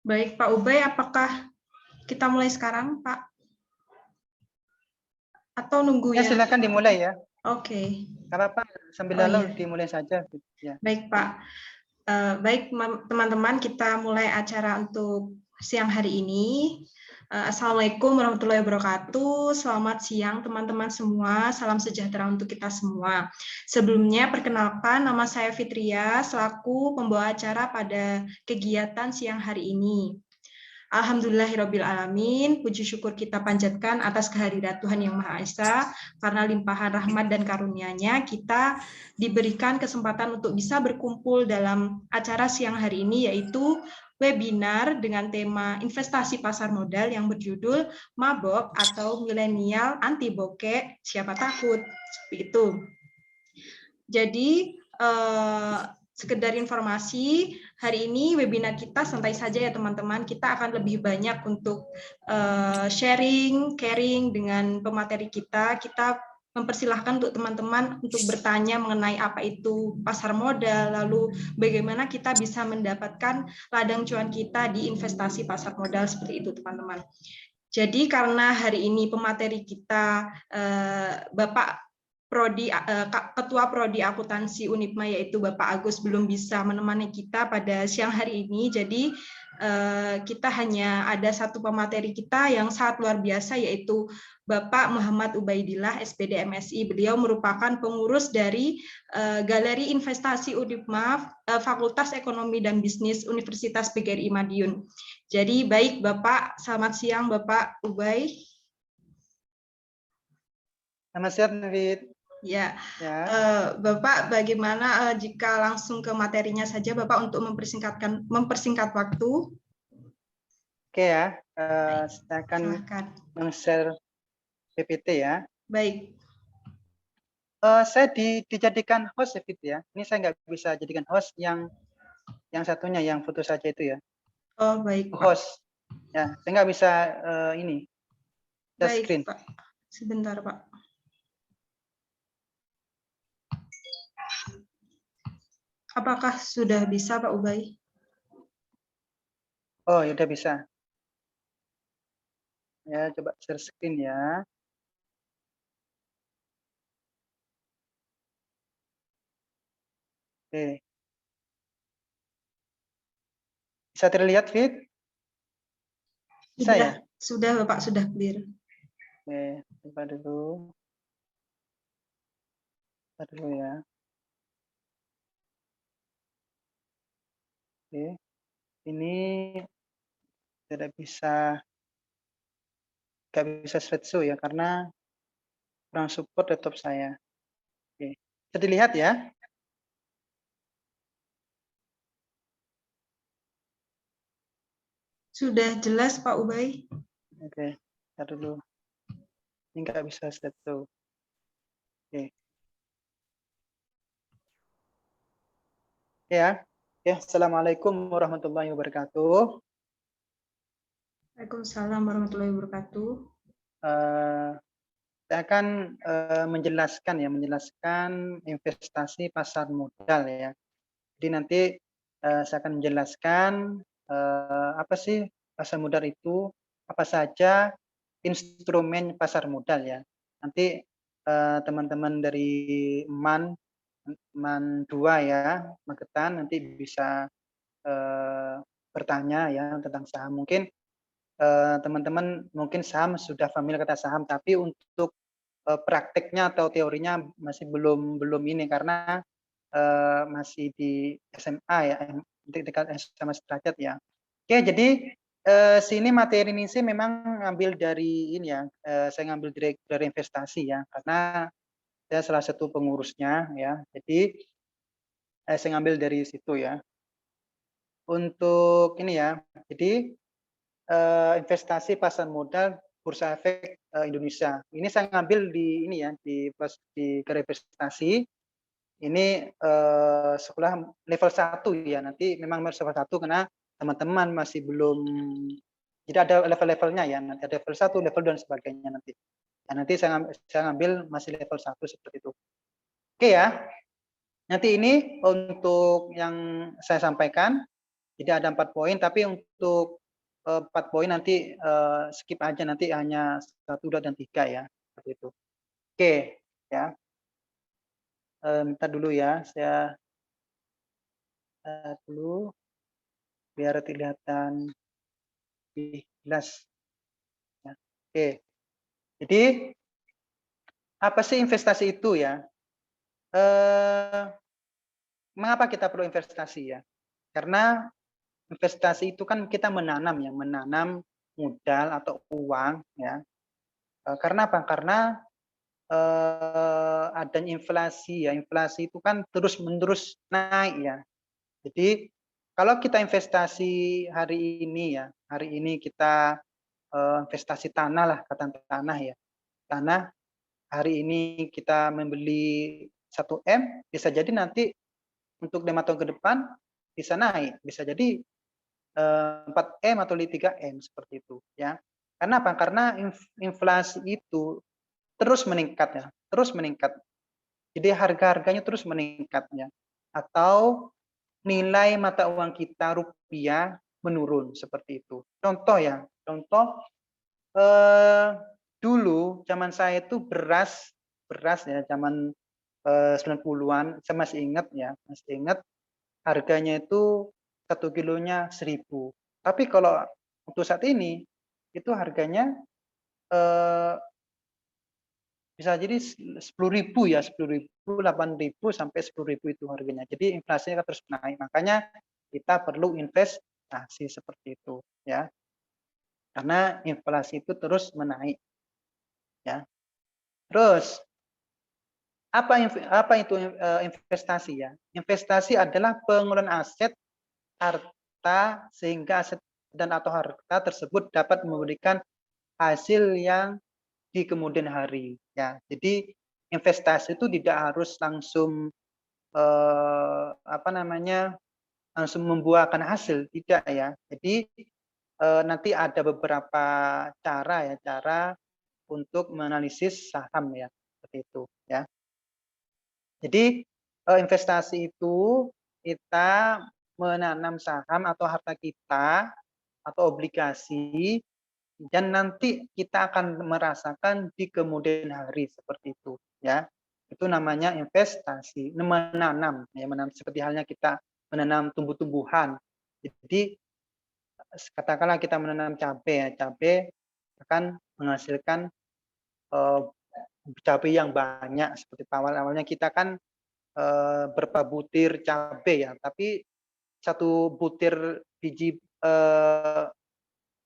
Baik, Pak Ubay, apakah kita mulai sekarang, Pak? Atau nunggu Ya, silakan dimulai ya. Oke. Karena Pak sambil lalu dimulai saja. Ya. Baik, Pak. Baik, teman-teman, kita mulai acara untuk siang hari ini. Assalamualaikum warahmatullahi wabarakatuh. Selamat siang, teman-teman semua. Salam sejahtera untuk kita semua. Sebelumnya, perkenalkan, nama saya Fitria, selaku pembawa acara pada kegiatan siang hari ini. Alhamdulillahirrabbilalamin, puji syukur kita panjatkan atas kehadirat Tuhan Yang Maha Esa, karena limpahan rahmat dan karunia-Nya kita diberikan kesempatan untuk bisa berkumpul dalam acara siang hari ini, yaitu webinar dengan tema investasi pasar modal yang berjudul Mabok atau Milenial Anti Bokek, Siapa Takut, seperti itu. Jadi, sekedar informasi, hari ini webinar kita santai saja ya teman-teman, kita akan lebih banyak untuk sharing, caring dengan pemateri kita mempersilahkan untuk teman-teman untuk bertanya mengenai apa itu pasar modal, lalu bagaimana kita bisa mendapatkan ladang cuan kita di investasi pasar modal, seperti itu teman-teman. Jadi karena hari ini pemateri kita Bapak Ketua Prodi Akuntansi Unipma, yaitu Bapak Agus, belum bisa menemani kita pada siang hari ini. Jadi kita hanya ada satu pemateri kita yang sangat luar biasa, yaitu Bapak Muhammad Ubaidillah, SPD MSI. Beliau merupakan pengurus dari Galeri Investasi Unipma, Fakultas Ekonomi dan Bisnis Universitas PGRI Madiun. Jadi baik Bapak, selamat siang Bapak Ubay. Selamat siang, Fit. Ya, Bapak, bagaimana jika langsung ke materinya saja, Bapak, untuk mempersingkat waktu? Oke ya, saya akan men-share PPT ya. Baik. Saya dijadikan host ya, Fit ya. Ini saya nggak bisa jadikan host yang satunya, yang foto saja itu ya. Oh, baik, Pak. Host. Ya, saya nggak bisa ini. Baik, Screen. Pak. Sebentar, Pak. Apakah sudah bisa, Pak Ubay? Oh, ya udah bisa. Ya, coba share screen ya. Oke. Oke. Bisa terlihat, Fit? Bisa ya? Sudah Bapak, sudah clear. Oke, coba dulu. Coba dulu ya. Oke. Ini tidak bisa slideshow ya karena kurang support laptop saya. Oke. Bisa dilihat ya? Sudah jelas Pak Ubay. Oke. Ntar dulu. Ini nggak bisa slideshow. Oke. Ya. Ya, Assalamualaikum warahmatullahi wabarakatuh. Waalaikumsalam warahmatullahi wabarakatuh. Saya akan menjelaskan investasi pasar modal ya. Jadi nanti saya akan menjelaskan apa sih pasar modal itu, apa saja instrumen pasar modal ya. Nanti teman-teman dari MAN 2 ya, Magetan nanti bisa bertanya ya tentang saham. Mungkin teman-teman mungkin saham sudah familiar kata saham, tapi untuk prakteknya atau teorinya masih belum ini karena masih di SMA ya, dekat SMA sederajat ya. Oke, jadi sini materi ini sih memang ngambil dari ini ya, saya ngambil dari investasi ya, karena saya salah satu pengurusnya ya. Jadi saya ngambil dari situ ya. Untuk ini ya, jadi investasi pasar modal Bursa Efek Indonesia. Ini saya ngambil di ini ya, di Kerja Investasi. Ini sekolah level 1 ya. Nanti memang level 1 karena teman-teman masih belum, jadi ada level-levelnya ya. Nanti ada level 1, level 2 dan sebagainya nanti. Ya, nanti saya ngambil masih level 1 seperti itu. Oke ya. Nanti ini untuk yang saya sampaikan. Jadi ada 4 poin, tapi untuk 4 poin nanti skip aja, nanti hanya 1, 2, dan 3 ya. Seperti itu. Oke, ya. Bentar dulu ya, saya dulu biar kelihatan lebih jelas. Ya. Oke, jadi apa sih investasi itu ya? Mengapa kita perlu investasi ya? Karena investasi itu kan kita menanam ya, menanam modal atau uang ya. Karena apa? Karena adanya inflasi ya, inflasi itu kan terus-menerus naik ya. Jadi kalau kita investasi hari ini ya, hari ini kita investasi tanah lah, kata tanah ya. Tanah hari ini kita membeli 1 M, bisa jadi nanti untuk 5 tahun ke depan bisa naik, bisa jadi 4 M atau 3 M seperti itu ya. Karena apa? Karena inflasi itu terus meningkat ya, terus meningkat. Jadi harga-harganya terus meningkat ya. Atau nilai mata uang kita rupiah menurun seperti itu. Contoh ya, contoh dulu zaman saya itu beras ya zaman 90-an, saya masih ingat ya, masih ingat harganya itu 1 kilonya 1.000. Tapi kalau untuk saat ini itu harganya bisa jadi 10.000 ya, 10.000, 8.000 sampai 10.000 itu harganya. Jadi inflasinya terus naik. Makanya kita perlu investasi seperti itu ya. Karena inflasi itu terus menaik ya. Terus apa itu investasi ya? Investasi adalah pengelolaan aset harta sehingga aset dan atau harta tersebut dapat memberikan hasil yang di kemudian hari ya. Jadi investasi itu tidak harus langsung langsung membuahkan hasil, tidak ya. Jadi nanti ada beberapa cara untuk menganalisis saham ya, seperti itu ya. Jadi investasi itu kita menanam saham atau harta kita atau obligasi dan nanti kita akan merasakan di kemudian hari seperti itu ya. Itu namanya investasi, menanam, ya, menanam seperti halnya kita menanam tumbuh-tumbuhan. Jadi katakanlah kita menanam cabai, ya, cabai akan menghasilkan cabai yang banyak. Seperti awal-awalnya kita kan berapa butir cabai, ya, tapi satu butir biji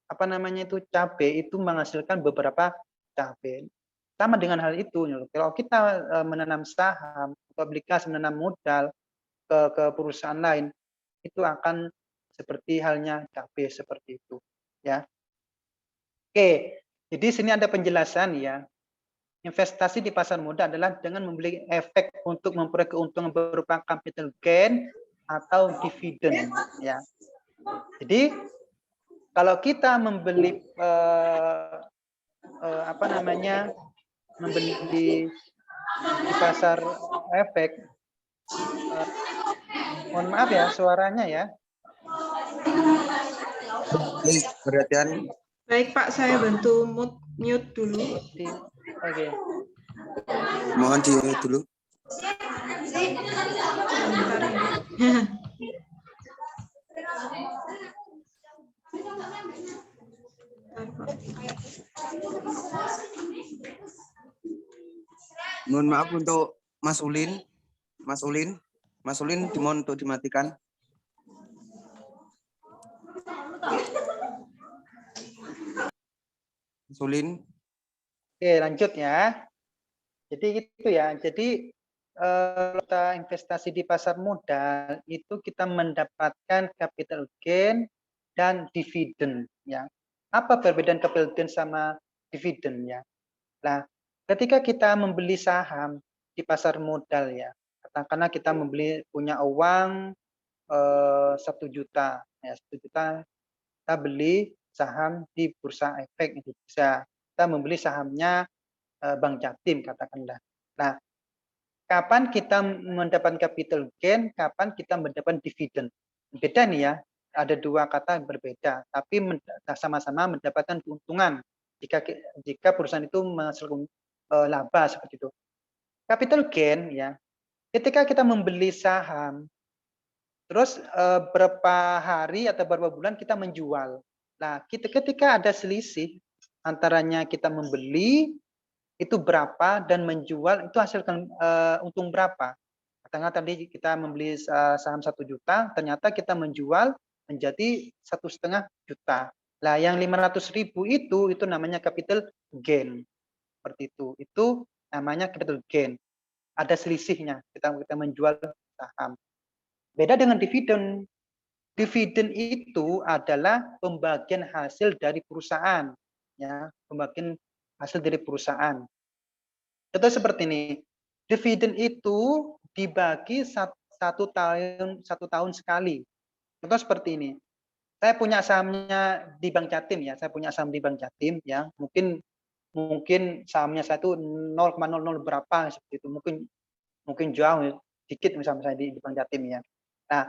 apa namanya itu cabai itu menghasilkan beberapa cabai. Sama dengan hal itu, kalau kita menanam saham, obligasi, menanam modal ke perusahaan lain, itu akan seperti halnya cabai seperti itu, ya. Oke, jadi sini ada penjelasan, ya. Investasi di pasar modal adalah dengan membeli efek untuk memperoleh keuntungan berupa capital gain atau dividen, ya. Jadi kalau kita membeli apa namanya, membeli di pasar efek, mohon maaf ya suaranya ya. Perhatian. Baik Pak, saya bantu mute dulu. Oke. Mohon di mute dulu. Sebentar ya. Mohon maaf untuk Mas Ulin. Mas Ulin dimohon untuk dimatikan. Mas Ulin. Oke, lanjut ya. Jadi gitu ya. Jadi kita investasi di pasar modal itu kita mendapatkan capital gain dan dividen, ya. Apa perbedaan capital gain sama dividen, ya? Nah, ketika kita membeli saham di pasar modal, ya, katakanlah kita punya uang 1 juta, ya, 1 juta kita beli saham di Bursa Efek Indonesia. Kita membeli sahamnya Bank Jatim katakanlah. Nah, kapan kita mendapatkan capital gain, kapan kita mendapatkan dividen? Beda nih ya, ada dua kata yang berbeda, tapi sama-sama mendapatkan keuntungan jika perusahaan itu menghasilkan laba seperti itu. Capital gain, ya, ketika kita membeli saham, terus berapa hari atau berapa bulan kita menjual. Nah, ketika ada selisih antaranya kita membeli itu berapa dan menjual itu hasilkan untung berapa. Katakanlah tadi kita membeli saham 1 juta, ternyata kita menjual menjadi 1,5 juta. Nah, yang 500.000 itu namanya capital gain. Seperti itu. Itu namanya capital gain. Ada selisihnya kita menjual saham. Beda dengan dividen. Dividen itu adalah pembagian hasil dari perusahaan, ya, pembagian hasil dari perusahaan. Contoh seperti ini, dividen itu dibagi satu tahun sekali. Contoh seperti ini, saya punya sahamnya di Bank Jatim, ya, saya punya saham di Bank Jatim, ya, mungkin sahamnya saya itu 0,00 berapa seperti itu, mungkin jauh dikit misalnya saya di Bank Jatim, ya. Nah,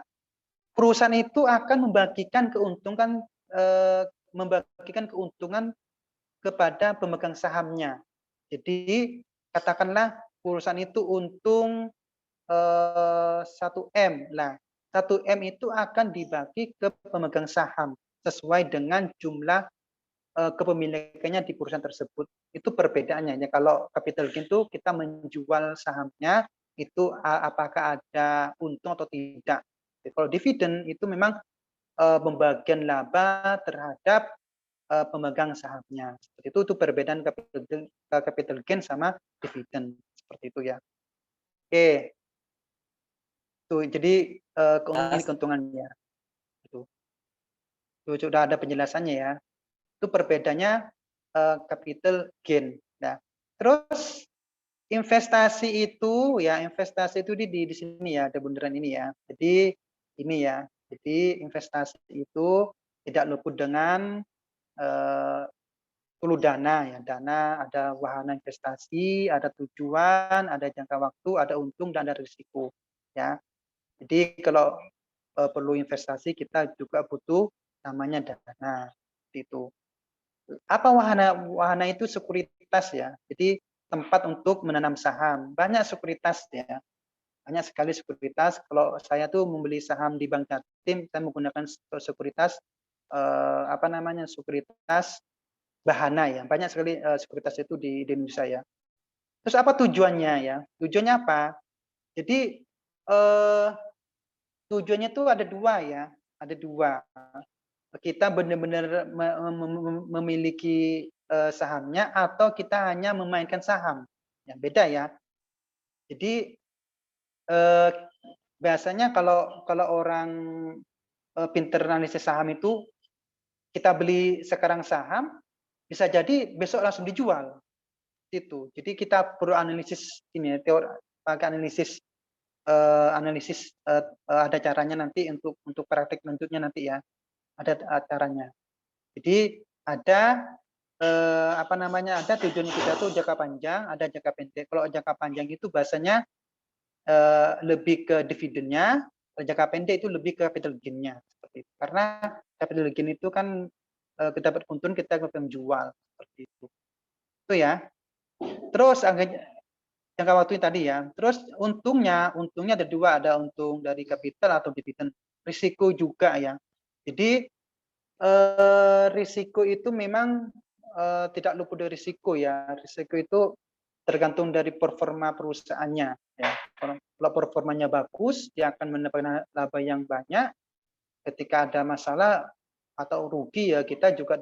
perusahaan itu akan membagikan keuntungan kepada pemegang sahamnya. Jadi katakanlah perusahaan itu untung 1 M. Nah, 1 M itu akan dibagi ke pemegang saham sesuai dengan jumlah kepemilikannya di perusahaan tersebut. Itu perbedaannya. Ya, kalau capital gain itu kita menjual sahamnya itu apakah ada untung atau tidak. Kalau dividen itu memang pembagian laba terhadap pemegang sahamnya. Seperti itu perbedaan capital gain sama dividen. Seperti itu ya. Oke. Tuh, jadi keuntungannya. Itu sudah ada penjelasannya ya. Itu perbedaannya capital gain. Nah, terus investasi itu di sini ya, ada bundaran ini ya. Jadi ini ya. Jadi investasi itu tidak luput dengan hulu dana ya. Dana ada wahana investasi, ada tujuan, ada jangka waktu, ada untung dan ada risiko ya. Jadi kalau perlu investasi kita juga butuh namanya dana itu. Apa wahana? Wahana itu sekuritas ya. Jadi tempat untuk menanam saham. Banyak sekuritas ya. Banyak sekali sekuritas. Kalau saya tuh membeli saham di Bank Jatim, saya menggunakan sekuritas sekuritas Bahana ya. Banyak sekali sekuritas itu di Indonesia ya. Terus apa tujuannya ya? Tujuannya apa? Jadi tujuannya tuh ada dua ya. Ada dua. Kita benar-benar memiliki sahamnya atau kita hanya memainkan saham. Ya, beda ya. Jadi biasanya kalau orang pinter analisis saham itu, kita beli sekarang saham, bisa jadi besok langsung dijual. Itu. Jadi kita perlu analisis ini, pakai analisis ada caranya nanti untuk praktik lanjutnya nanti ya. Ada caranya. Jadi ada ada tujuan kita tuh jangka panjang, ada jangka pendek. Kalau jangka panjang itu bahasanya lebih ke dividennya, jangka pendek itu lebih ke capital gain-nya seperti itu. Karena capital gain itu kan kita dapat untung, kita menjual seperti itu. Itu ya. Terus jangka waktu tadi ya. Terus untungnya ada dua, ada untung dari kapital atau dividen. Risiko juga ya. Jadi risiko itu memang tidak luput dari risiko ya. Risiko itu tergantung dari performa perusahaannya. Ya. Kalau performanya bagus, dia akan mendapatkan laba yang banyak. Ketika ada masalah atau rugi ya kita juga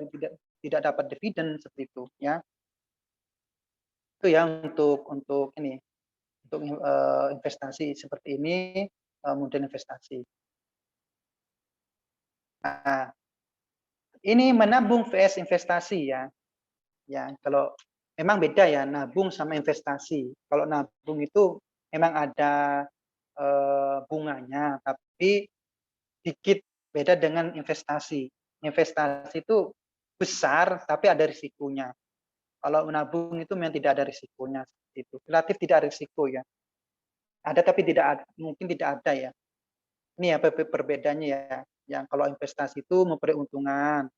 tidak dapat dividen seperti itu ya. Itu ya untuk ini, untuk investasi seperti ini, model investasi. Nah, ini menabung vs investasi ya. Ya, kalau memang beda ya nabung sama investasi. Kalau nabung itu memang ada bunganya, tapi sedikit beda dengan investasi. Investasi itu besar tapi ada risikonya. Kalau menabung itu memang tidak ada risikonya seperti itu. Relatif tidak ada risiko ya. Ada tapi tidak ada, mungkin tidak ada ya. Ini ya perbedaannya ya. Yang kalau investasi itu memperoleh untungan,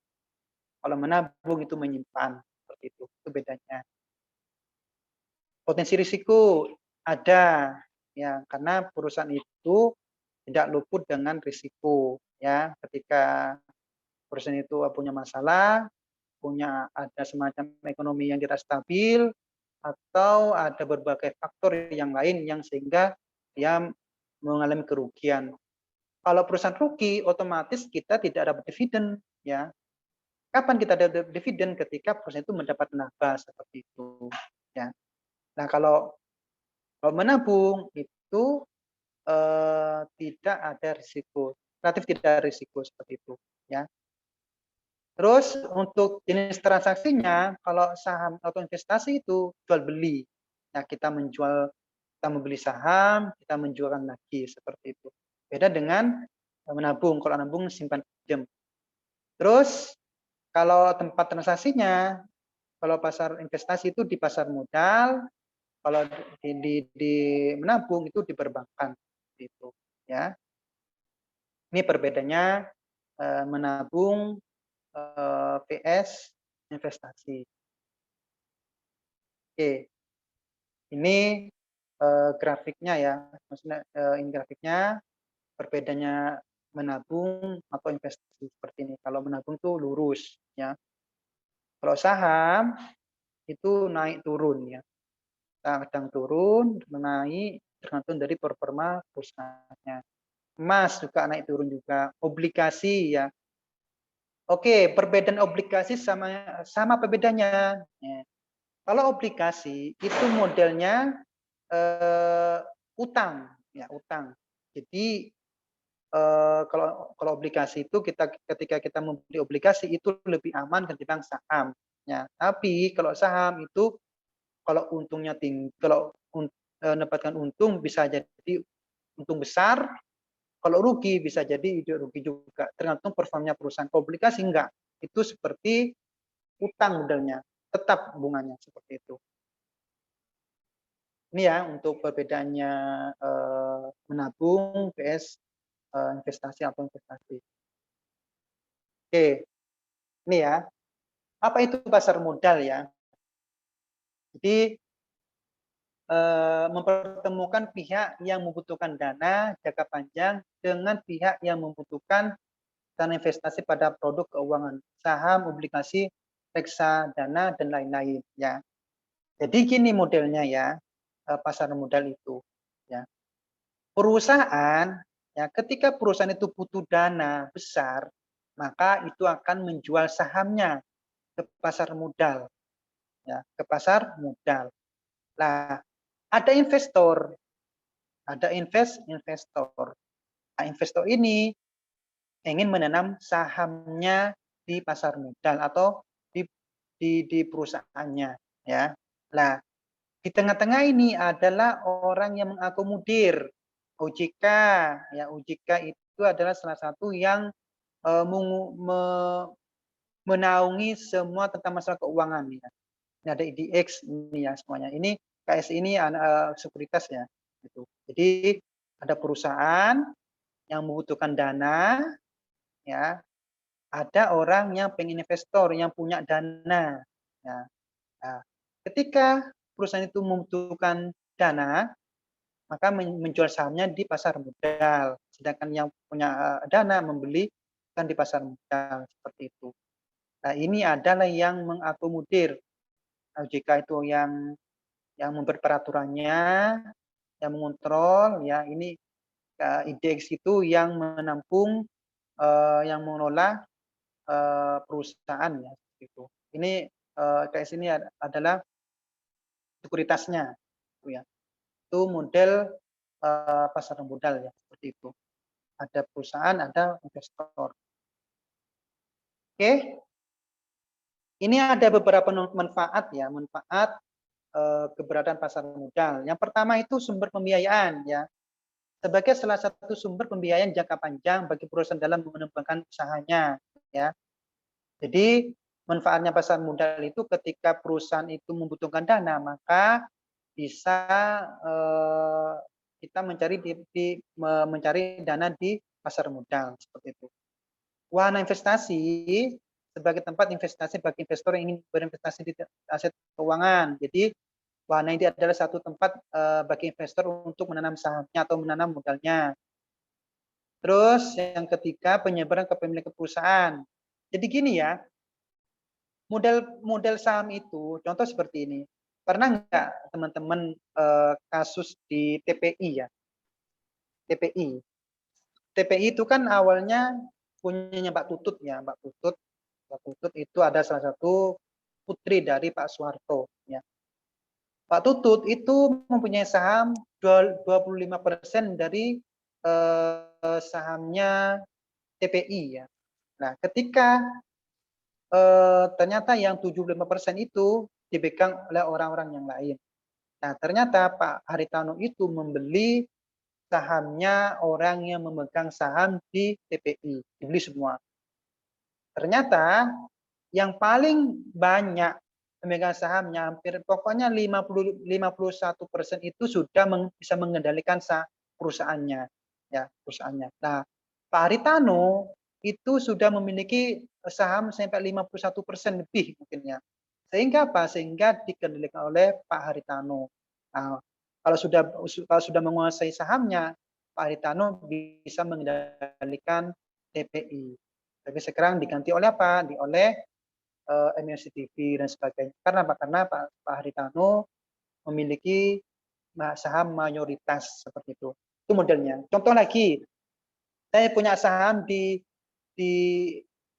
kalau menabung itu menyimpan seperti itu. Itu bedanya. Potensi risiko ada ya, karena perusahaan itu tidak luput dengan risiko ya. Ketika perusahaan itu punya masalah, ada semacam ekonomi yang tidak stabil, atau ada berbagai faktor yang lain yang sehingga dia mengalami kerugian. Kalau perusahaan rugi, otomatis kita tidak dapat dividen ya. Kapan kita dapat dividen? Ketika perusahaan itu mendapat laba seperti itu ya. Nah, kalau menabung itu tidak ada risiko, relatif tidak ada risiko seperti itu ya. Terus untuk jenis transaksinya, kalau saham atau investasi itu jual beli. Ya, kita membeli saham, kita menjualkan lagi seperti itu. Beda dengan menabung. Kalau menabung simpan pinjam. Terus kalau tempat transaksinya, kalau pasar investasi itu di pasar modal, kalau di menabung itu di perbankan itu ya. Ini perbedaannya menabung PS investasi. Oke, ini grafiknya ya, maksudnya ini grafiknya perbedaannya menabung atau investasi seperti ini. Kalau menabung tuh lurus ya. Kalau saham itu naik turun ya, kadang turun, naik tergantung dari performa perusahaannya. Emas juga naik turun juga, obligasi ya. Oke, perbedaan obligasi sama perbedaannya. Ya. Kalau obligasi itu modelnya utang, ya utang. Jadi kalau obligasi itu ketika kita membeli obligasi itu lebih aman ketimbang saham. Ya, tapi kalau saham itu kalau untungnya tinggi, kalau mendapatkan untung bisa jadi untung besar, kalau rugi bisa jadi rugi juga. Tergantung performanya perusahaan. Kalau obligasi enggak, itu seperti utang modelnya, tetap bunganya seperti itu. Ini ya untuk perbedaannya menabung vs investasi atau investasi. Oke, ini ya. Apa itu pasar modal ya? Jadi mempertemukan pihak yang membutuhkan dana jangka panjang dengan pihak yang membutuhkan dana investasi pada produk keuangan, saham, obligasi, reksadana dan lain-lain ya. Jadi gini modelnya ya, pasar modal itu ya. Perusahaan ya, ketika perusahaan itu butuh dana besar, maka itu akan menjual sahamnya ke pasar modal ya, ke pasar modal. Nah, ada investor, ada investor. Nah, investor ini ingin menanam sahamnya di pasar modal atau di perusahaannya ya. Nah, di tengah-tengah ini adalah orang yang mengakomodir OJK ya. OJK itu adalah salah satu yang menaungi semua tentang masalah keuangan ya. Ini ada IDX ini ya semuanya. Ini KS ini sekuritas ya gitu. Jadi ada perusahaan yang membutuhkan dana ya, ada orang yang pengen investor yang punya dana ya. Nah, ketika perusahaan itu membutuhkan dana, maka menjual sahamnya di pasar modal, sedangkan yang punya dana membeli kan di pasar modal seperti itu. Nah, ini adalah yang mengakomodir OJK itu yang membuat peraturannya, yang mengontrol ya. Ini IDX itu yang menampung, yang mengelola perusahaan ya gitu. Ini KS ini adalah sekuritasnya gitu ya. Itu model pasar modal ya seperti itu. Ada perusahaan, ada investor. Oke. Ini ada beberapa manfaat ya, manfaat keberadaan pasar modal. Yang pertama itu sumber pembiayaan ya. Sebagai salah satu sumber pembiayaan jangka panjang bagi perusahaan dalam mengembangkan usahanya ya. Jadi manfaatnya pasar modal itu ketika perusahaan itu membutuhkan dana, maka bisa kita mencari dana di pasar modal seperti itu. Wahana investasi sebagai tempat investasi bagi investor yang ingin berinvestasi di aset keuangan. Jadi wahana ini adalah satu tempat bagi investor untuk menanam sahamnya atau menanam modalnya. Terus yang ketiga, penyebaran kepemilikan perusahaan. Jadi gini ya, model saham itu contoh seperti ini. Pernah nggak teman-teman kasus di TPI ya? TPI. TPI itu kan awalnya punyanya Mbak Tutut ya, Mbak Tutut. Mbak Tutut itu ada salah satu putri dari Pak Soeharto ya. Pak Tutut itu mempunyai saham 25% dari sahamnya TPI ya. Nah, ketika ternyata yang 75% itu dipegang oleh orang-orang yang lain. Nah, ternyata Pak Haritano itu membeli sahamnya orang yang memegang saham di TPI, dibeli semua. Ternyata yang paling banyak pemegang sahamnya hampir pokoknya 51% itu sudah bisa mengendalikan perusahaannya ya, perusahaannya. Nah, Pak Haritano itu sudah memiliki saham sampai 51% lebih mungkin ya. Sehingga apa? Sehingga dikendalikan oleh Pak Haritano. Nah, kalau sudah menguasai sahamnya, Pak Haritano bisa mengendalikan TPI. Tapi sekarang diganti oleh apa? Oleh MRCTV dan sebagainya. Karena apa? Karena Pak Haritano memiliki saham mayoritas seperti itu. Itu modelnya. Contoh lagi, saya punya saham di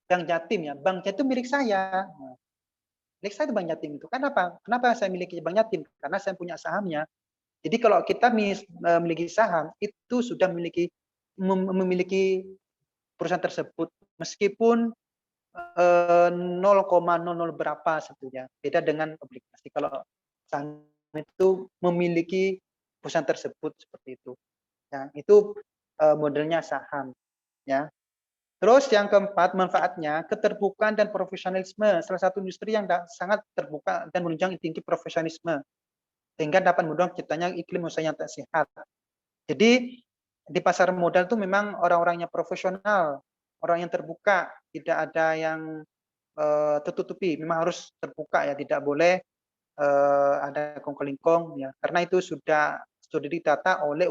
Bank Jatim ya. Bank Jatim milik saya. Milik saya itu Bank Jatim itu. Kenapa? Kenapa saya miliki Bank Jatim? Karena saya punya sahamnya. Jadi kalau kita memiliki saham itu sudah memiliki perusahaan tersebut meskipun 0,00 berapa sebetulnya. Beda dengan obligasi. Kalau saham itu memiliki perusahaan tersebut seperti itu. Ya, itu modelnya saham. Ya. Terus yang keempat, manfaatnya keterbukaan dan profesionalisme. Salah satu industri yang sangat terbuka dan menunjang tinggi profesionalisme, sehingga dapat mendorong ciptanya iklim usaha yang sehat. Jadi di pasar modal itu memang orang-orangnya profesional, orang yang terbuka, tidak ada yang tertutupi. Memang harus terbuka ya, tidak boleh ada kongko ya, karena itu sudah ditata oleh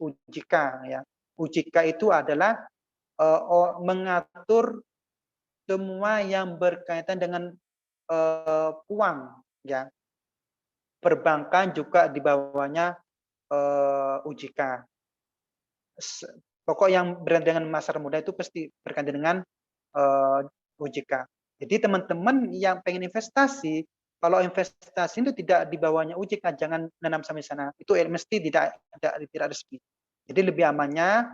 OJK ya. OJK itu adalah mengatur semua yang berkaitan dengan uang ya. Perbankan juga di bawahnya OJK. Pokok yang berkaitan dengan pasar modal itu pasti berkaitan dengan OJK. Jadi teman-teman yang pengen investasi, kalau investasi itu tidak di bawahnya OJK, jangan menanam sampai sana. Itu mesti tidak resmi. Jadi lebih amannya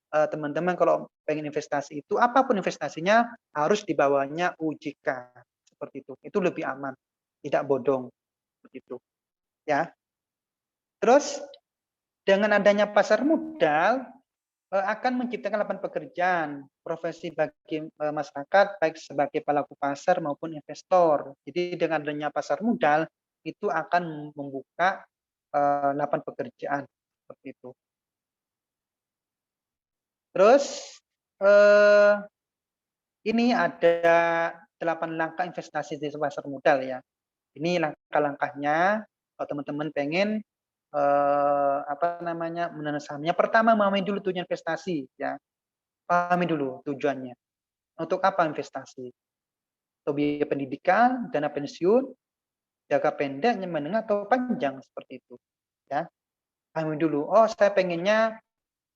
teman-teman kalau pengen investasi itu apapun investasinya harus di bawahnya OJK seperti itu. Itu lebih aman, tidak bodong seperti itu. Ya. Terus dengan adanya pasar modal akan menciptakan lapangan pekerjaan, profesi bagi masyarakat baik sebagai pelaku pasar maupun investor. Jadi dengan adanya pasar modal itu akan membuka lapangan pekerjaan seperti itu. Terus ini ada 8 langkah investasi di pasar modal ya. Ini langkah-langkahnya kalau teman-teman pengen menanam sahamnya. Pertama, memahami dulu tujuan investasi ya. Pahami dulu tujuannya. Untuk apa investasi? Untuk biaya pendidikan, dana pensiun, jangka pendek, menengah atau panjang seperti itu. Ya. Pahami dulu. Oh, saya pengennya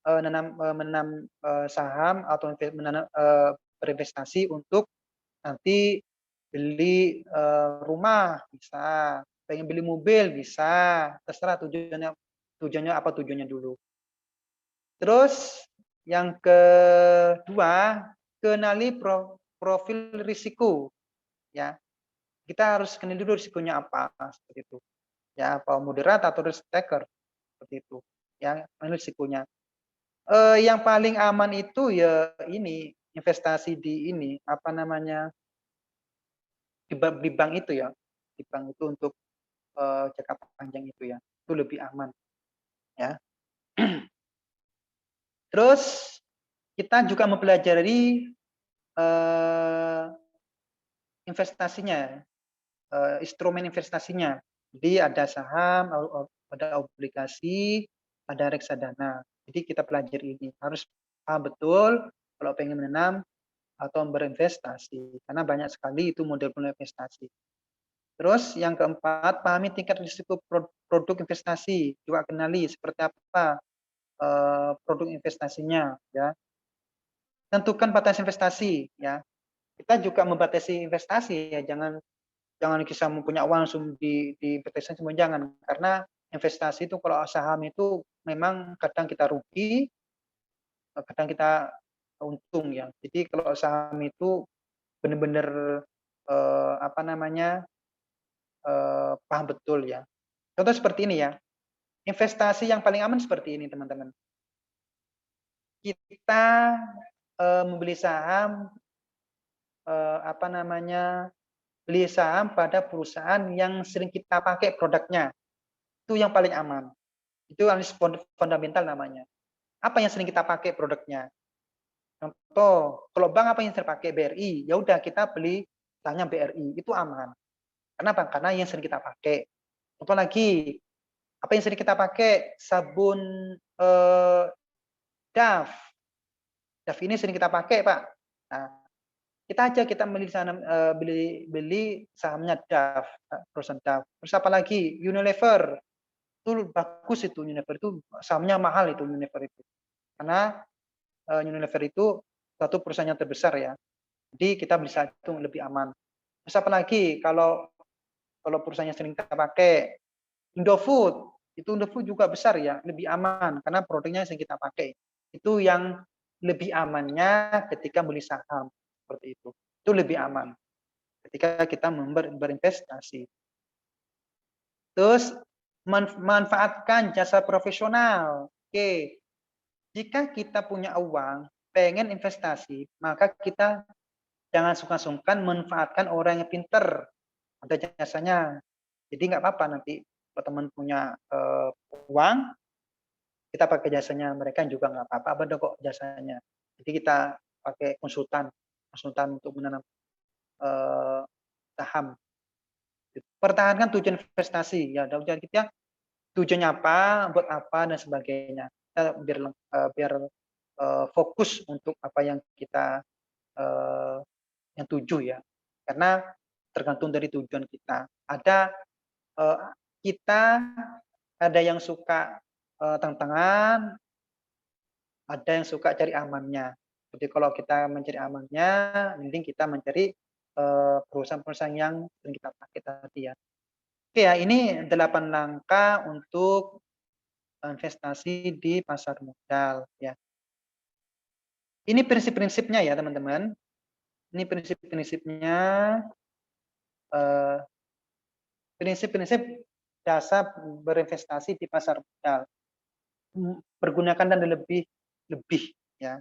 menanam saham atau berinvestasi untuk nanti beli rumah bisa, pengen beli mobil bisa, terserah tujuannya apa tujuannya dulu. Terus yang kedua, kenali profil risiko ya. Kita harus kenali dulu risikonya apa seperti itu. Ya, apa moderat atau risk taker seperti itu. Ya, kenali risikonya. Yang paling aman itu ya ini investasi di ini di bank itu ya. Di bank itu untuk jangka panjang itu ya. Itu lebih aman ya. Terus kita juga mempelajari investasinya, instrumen investasinya. Jadi ada saham, ada obligasi, ada reksadana. Jadi kita pelajari ini harus paham betul kalau pengen menanam atau berinvestasi karena banyak sekali itu model-model investasi. Terus yang keempat, pahami tingkat risiko produk investasi, juga kenali seperti apa produk investasinya ya. Tentukan batas investasi ya. Kita juga membatasi investasi ya, jangan kita punya uang langsung di investasi semua, jangan, karena investasi itu kalau saham itu memang kadang kita rugi, kadang kita untung ya. Jadi kalau saham itu benar-benar paham betul ya. Contoh seperti ini ya. Investasi yang paling aman seperti ini teman-teman. Kita membeli saham beli saham pada perusahaan yang sering kita pakai produknya. Itu yang paling aman. Itu analis fundamental namanya. Apa yang sering kita pakai produknya? Contoh, kalau bank apa yang sering pakai? BRI. Ya udah kita beli sahamnya BRI, itu aman. Kenapa? Karena yang sering kita pakai. Contoh lagi, apa yang sering kita pakai? Sabun Dove. Dove ini sering kita pakai, Pak. Nah, kita beli sahamnya Dove, perusahaan Dove. Terus apa lagi? Unilever. Itu bagus itu Unilever itu, sahamnya mahal itu Unilever itu. Karena Unilever itu satu perusahaan yang terbesar ya. Jadi kita bisa itu lebih aman. Terus apa lagi? Kalau perusahaan yang sering kita pakai, Indofood. Itu Indofood juga besar ya, lebih aman karena produknya yang kita pakai. Itu yang lebih amannya ketika beli saham seperti itu. Itu lebih aman ketika kita berinvestasi. Terus manfaatkan jasa profesional. Oke. Jika kita punya uang, pengen investasi, maka kita jangan sungkan-sungkan manfaatkan orang yang pinter. Ada jasanya. Jadi nggak apa-apa nanti kalau teman punya uang, kita pakai jasanya mereka juga nggak apa-apa, ada kok jasanya. Jadi kita pakai konsultan untuk menanam saham. pertahankan tujuan investasi ya. Tujuan kita tujuannya apa, buat apa dan sebagainya. Kita biar fokus untuk apa yang kita yang tuju ya. Karena tergantung dari tujuan kita. Kita ada yang suka tantangan, ada yang suka cari amannya. Jadi kalau kita mencari amannya, mending kita mencari perusahaan-perusahaan yang sering kita pakai tadi ya. Oke ya, ini 8 langkah untuk investasi di pasar modal ya. Ini prinsip-prinsipnya ya teman-teman. Ini prinsip-prinsipnya, prinsip-prinsip dasar berinvestasi di pasar modal. Pergunakan dan lebih ya.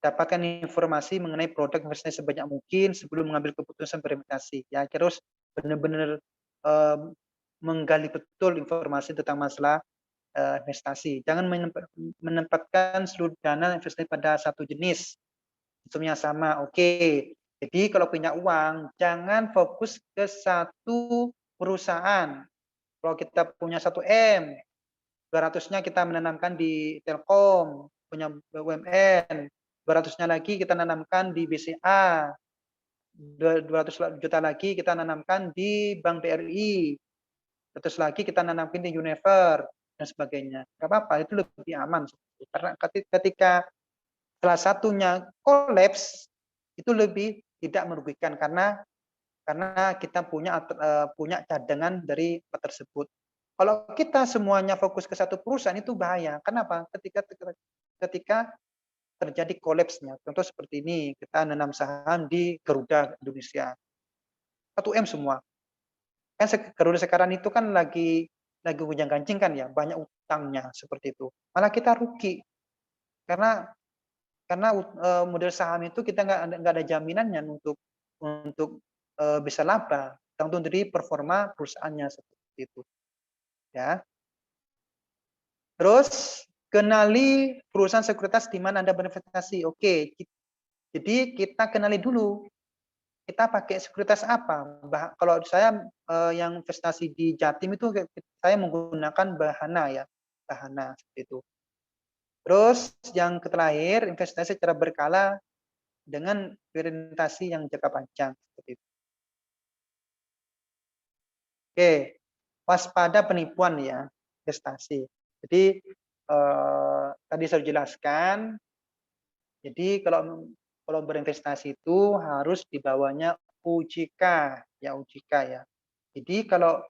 Dapatkan informasi mengenai produk investasi sebanyak mungkin sebelum mengambil keputusan berinvestasi ya. Terus benar-benar menggali betul informasi tentang masalah investasi. Jangan menempatkan seluruh dana investasi pada satu jenis. Sistemnya sama. Oke. Jadi kalau punya uang, jangan fokus ke satu perusahaan. Kalau kita punya 1M, 200-nya kita menanamkan di Telkom, punya BUMN, 200-nya lagi kita nanamkan di BCA, 200 juta lagi kita nanamkan di Bank BRI, 200 lagi kita nanamkan di Unilever, dan sebagainya. Nggak apa-apa, itu lebih aman. Karena ketika salah satunya kolaps, itu lebih tidak merugikan karena kita punya cadangan dari tersebut. Kalau kita semuanya fokus ke satu perusahaan itu bahaya. Kenapa? Ketika terjadi kolapsnya. Contoh seperti ini, kita nanam saham di Garuda Indonesia. 1M semua. Kan Garuda sekarang itu kan lagi gonjang-ganjing kan ya, banyak utangnya seperti itu. Malah kita rugi. Karena model saham itu kita nggak ada jaminannya untuk bisa laba, tergantung dari performa perusahaannya seperti itu. Ya. Terus kenali perusahaan sekuritas di mana Anda berinvestasi. Oke. Jadi kita kenali dulu. Kita pakai sekuritas apa? Kalau saya yang investasi di Jatim itu saya menggunakan Bahana ya. Bahana seperti itu. Terus yang terakhir, investasi secara berkala dengan orientasi yang jangka panjang seperti itu. Oke, waspada penipuan ya, investasi. Jadi tadi saya jelaskan. Jadi kalau berinvestasi itu harus dibawanya OJK ya, OJK ya. Jadi kalau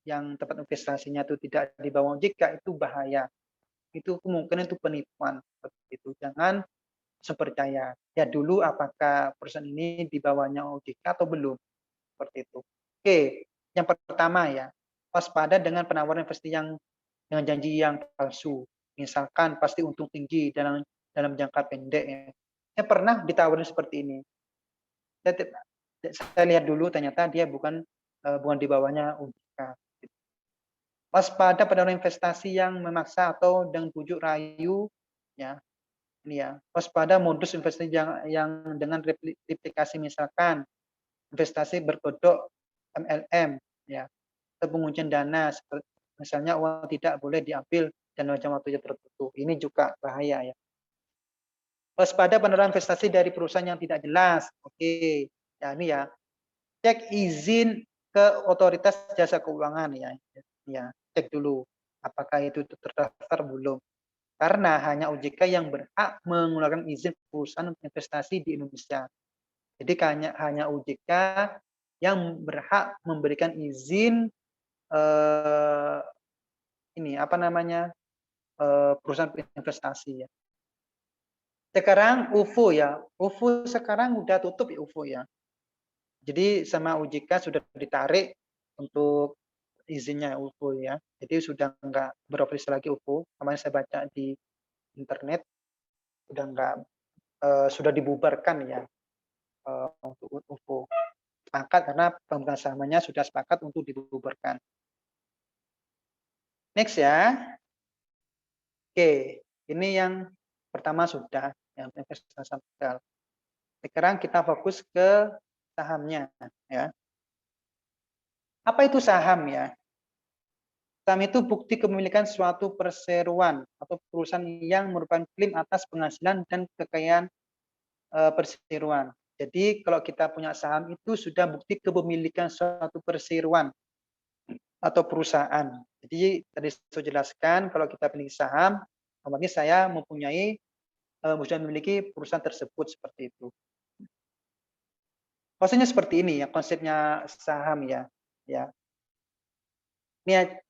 yang tempat investasinya itu tidak di bawah OJK itu bahaya. Itu kemungkinan itu penipuan seperti itu. Jangan percaya. Ya dulu apakah perusahaan ini di bawahnya OJK atau belum. Seperti itu. Oke, yang pertama ya, waspada dengan penawaran investasi yang dengan janji yang palsu. Misalkan pasti untung tinggi dalam jangka pendek ya. Saya pernah ditawarin seperti ini. Saya lihat dulu ternyata dia bukan di bawahnya OJK. Waspada penawaran investasi yang memaksa atau dengan bujuk rayu ya. Ini ya, waspada modus investasi yang dengan replikasi, misalkan investasi berkodok MLM ya, atau penguncian dana seperti misalnya uang tidak boleh diambil dan macam waktu tertentu. Ini juga bahaya ya. Waspada penawaran investasi dari perusahaan yang tidak jelas. Oke, ya ini ya. Cek izin ke otoritas jasa keuangan ya. Ya, cek dulu apakah itu terdaftar belum. Karena hanya OJK yang berhak mengeluarkan izin perusahaan investasi di Indonesia. Jadi hanya OJK yang berhak memberikan izin perusahaan investasi ya. Sekarang UFO ya, UFO sekarang udah tutup ya UFO ya. Jadi sama OJK sudah ditarik untuk izinnya UFO ya. Jadi sudah nggak beroperasi lagi UFO. Kemarin saya baca di internet sudah dibubarkan ya untuk UFO. Sepakat karena pemegang sahamnya sudah sepakat untuk dibubarkan. Next ya. Oke, ini yang pertama sudah yang investasi modal. Sekarang kita fokus ke sahamnya, ya. Apa itu saham, ya? Saham itu bukti kepemilikan suatu perseroan atau perusahaan yang merupakan klaim atas penghasilan dan kekayaan perseroan. Jadi kalau kita punya saham itu sudah bukti kepemilikan suatu perseroan atau perusahaan. Jadi tadi saya jelaskan kalau kita memiliki saham, otomatis saya mempunyai sudah memiliki perusahaan tersebut seperti itu. Konsepnya seperti ini ya, konsepnya saham ya. Ya. Niat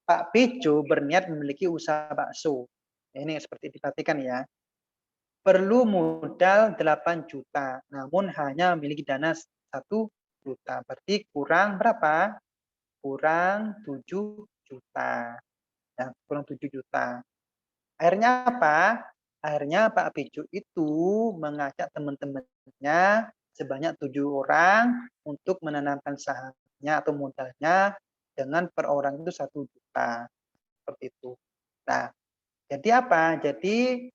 Pak Pijo berniat memiliki usaha bakso. Ini seperti diperhatikan ya. Perlu modal 8 juta, namun hanya memiliki dana 1 juta. Berarti kurang berapa? Kurang 7 juta. Ya, kurang 7 juta. Akhirnya apa? Akhirnya Pak Pijo itu mengajak teman-temannya sebanyak 7 orang untuk menanamkan sahamnya atau modalnya dengan per orang itu 1 juta. Seperti itu. Nah, jadi apa? Jadi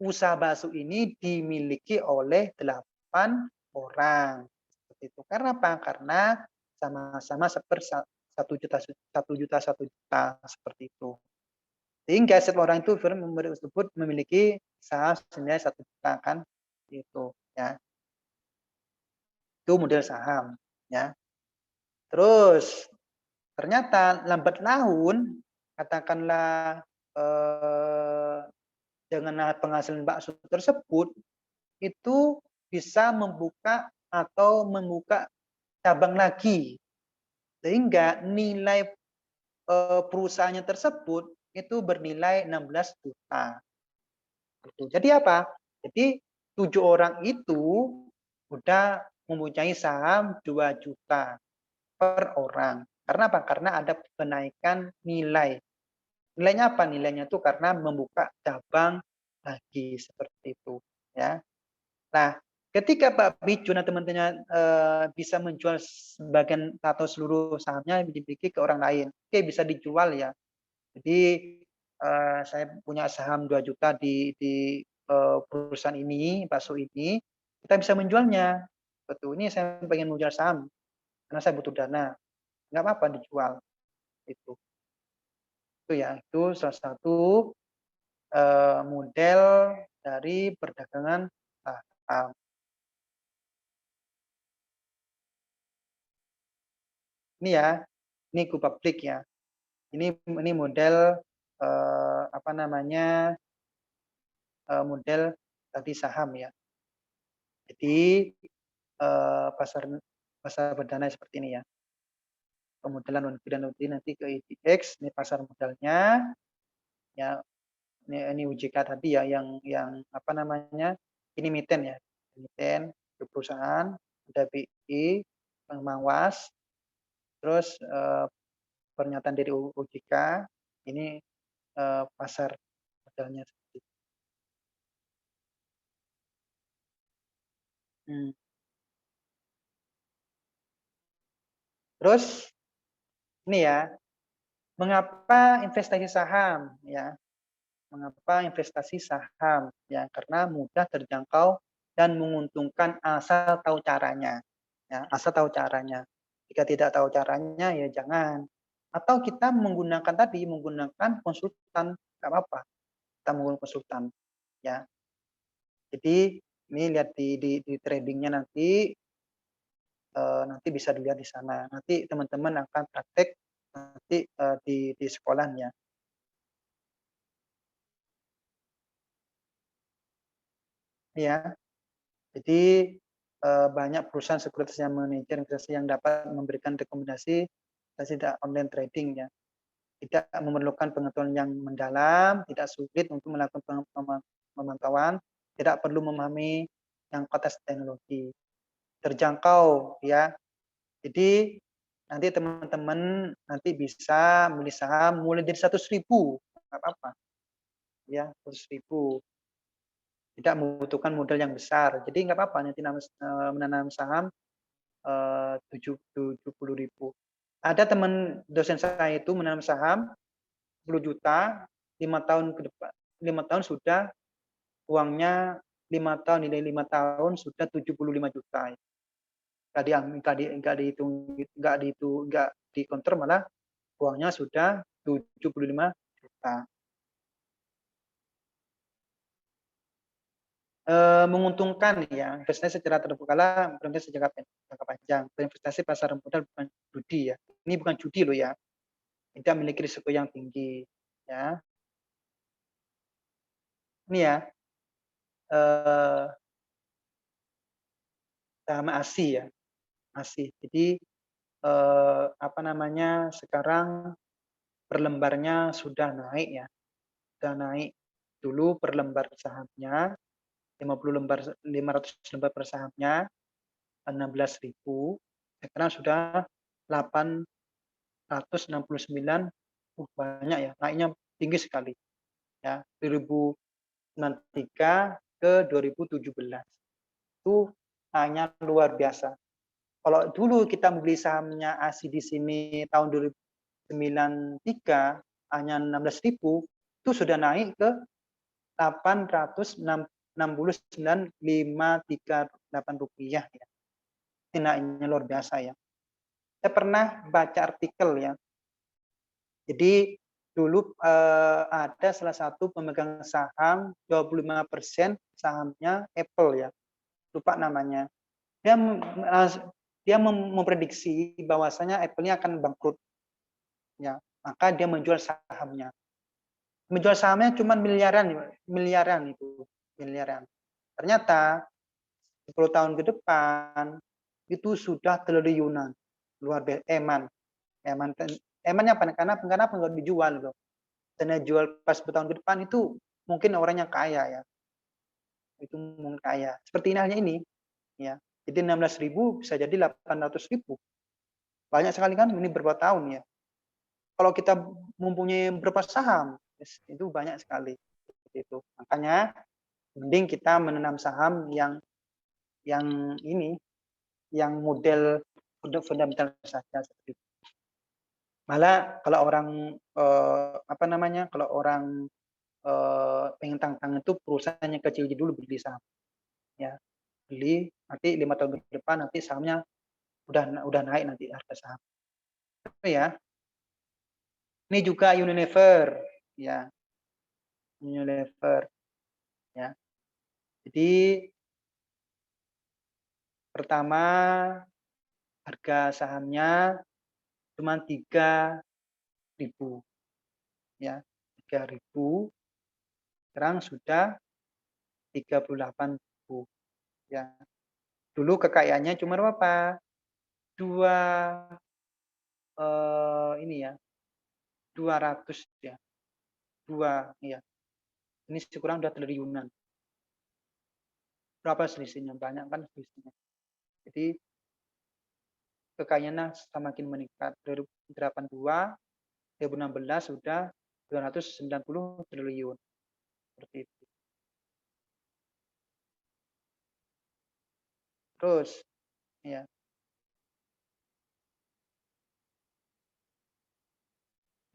usaha bakso ini dimiliki oleh 8 orang. Seperti itu. Karena apa? Karena sama-sama 1 juta seperti itu. Sehingga setiap orang itu tersebut memiliki saham senilai 1 juta kan itu ya. Itu model saham ya. Terus ternyata lambat laun katakanlah dengan penghasilan bakso tersebut itu bisa membuka cabang lagi sehingga nilai perusahaannya tersebut itu bernilai 16 juta. Jadi apa? Jadi 7 orang itu sudah mempunyai saham 2 juta per orang. Karena apa? Karena ada kenaikan nilai. Nilainya apa? Nilainya itu karena membuka cabang lagi seperti itu, ya. Nah, ketika Pak Pijo dan teman-temannya bisa menjual sebagian atau seluruh sahamnya dimiliki ke orang lain, oke bisa dijual ya. Jadi saya punya saham 2 juta di perusahaan ini, bakso ini, kita bisa menjualnya. Betul, ini saya pengen menjual saham karena saya butuh dana. Nggak apa-apa dijual. Itu ya, itu salah satu model dari perdagangan saham. Ini ya, ini go public ya. Ini model apa namanya? Model tadi saham ya. Jadi pasar perdana seperti ini ya. Pemodelan nanti ke IDX, ini pasar modalnya. Ya, ini UJK tadi ya yang apa namanya? Ini emiten ya. Emiten perusahaan, ada BI, Bank Mawas, terus pernyataan dari OJK, ini pasar modalnya seperti itu. Terus ini ya, mengapa investasi saham ya? Mengapa investasi saham ya? Karena mudah terjangkau dan menguntungkan asal tahu caranya. Ya, asal tahu caranya. Jika tidak tahu caranya ya jangan. Atau kita menggunakan konsultan, nggak apa-apa. Kita menggunakan konsultan ya. Jadi ini lihat di tradingnya nanti bisa dilihat di sana. Nanti teman-teman akan praktek nanti di sekolahnya. Ya. Jadi banyak perusahaan sekuritas yang manajer investasi yang dapat memberikan rekomendasi tidak online trading ya. Tidak memerlukan pengetahuan yang mendalam, tidak sulit untuk melakukan pemantauan, tidak perlu memahami yang konteks teknologi. Terjangkau ya. Jadi nanti teman-teman nanti bisa beli saham mulai dari 100.000, nggak apa-apa. Ya, 100.000. Tidak membutuhkan modal yang besar. Jadi nggak apa-apa nanti menanam saham 70.000. Ada teman dosen saya itu menanam saham 10 juta, 5 tahun ke depan, 5 tahun sudah uangnya 5 tahun, nilai 5 tahun sudah 75 juta. Nggak di counter, malah uangnya sudah 75 juta. Menguntungkan ya, investasi secara terbuka lah, berinvestasi jangka panjang. Berinvestasi pasar modal bukan judi ya. Ini bukan judi loh ya. Tidak memiliki risiko yang tinggi ya. Ini ya, saham ASI ya, ASI. Jadi apa namanya, sekarang per lembarnya sudah naik ya, sudah naik. Dulu per lembar sahamnya 50 lembar, 500 lembar per sahamnya 16.000, sekarang sudah 869. Banyak ya, naiknya tinggi sekali ya. 2003 ke 2017 itu naiknya luar biasa. Kalau dulu kita membeli sahamnya ASI di sini tahun 2093 hanya 16.000, itu sudah naik ke 869.538 rupiah ya. Ini naiknya luar biasa ya. Saya pernah baca artikel ya. Jadi dulu ada salah satu pemegang saham 25% sahamnya Apple ya. Lupa namanya. Dia memprediksi bahwasanya Apple ini akan bangkrut. Ya, maka dia menjual sahamnya. Menjual sahamnya cuma miliaran itu, miliaran. Ternyata 10 tahun ke depan itu sudah triliunan. Luar biasa, emannya apa? Karena nggak dijual loh. Dan jual pas 10 tahun ke depan itu mungkin orang yang kaya ya. Itu mungkin kaya. Seperti ini halnya ini ya. Jadi 16.000 bisa jadi 800.000. Banyak sekali kan, ini berapa tahun ya. Kalau kita mempunyai berapa saham, itu banyak sekali. Itu. Makanya mending kita menanam saham yang ini, yang model fundamental saja seperti itu. Malah kalau orang kalau orang pengen tantangan itu perusahaan yang kecil dulu beli saham. Ya, beli nanti 5 tahun ke depan nanti sahamnya udah naik nanti harga saham. Itu ya. Ini juga Unilever ya. Unilever ya. Jadi pertama harga sahamnya cuma 3.000 ya. 3.000, sekarang sudah 38.000 ya. Dulu kekayaannya cuma berapa? Ini ya. 200 ya. 2 ya. Ini sekurang udah triliunan. Berapa selisihnya? Banyak kan selisihnya. Jadi kekayaannya semakin meningkat. 2082, 2016 sudah 290 triliun. Seperti itu. Terus ya.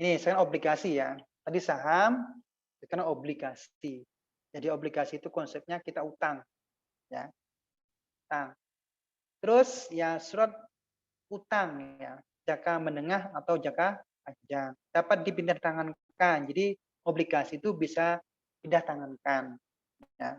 Ini sekarang obligasi ya. Tadi saham, sekarang obligasi. Jadi obligasi itu konsepnya kita utang ya. Utang. Terus ya surat utang ya, jangka menengah atau jangka panjang dapat dipindah tangankan. Jadi obligasi itu bisa pindah tangankan ya.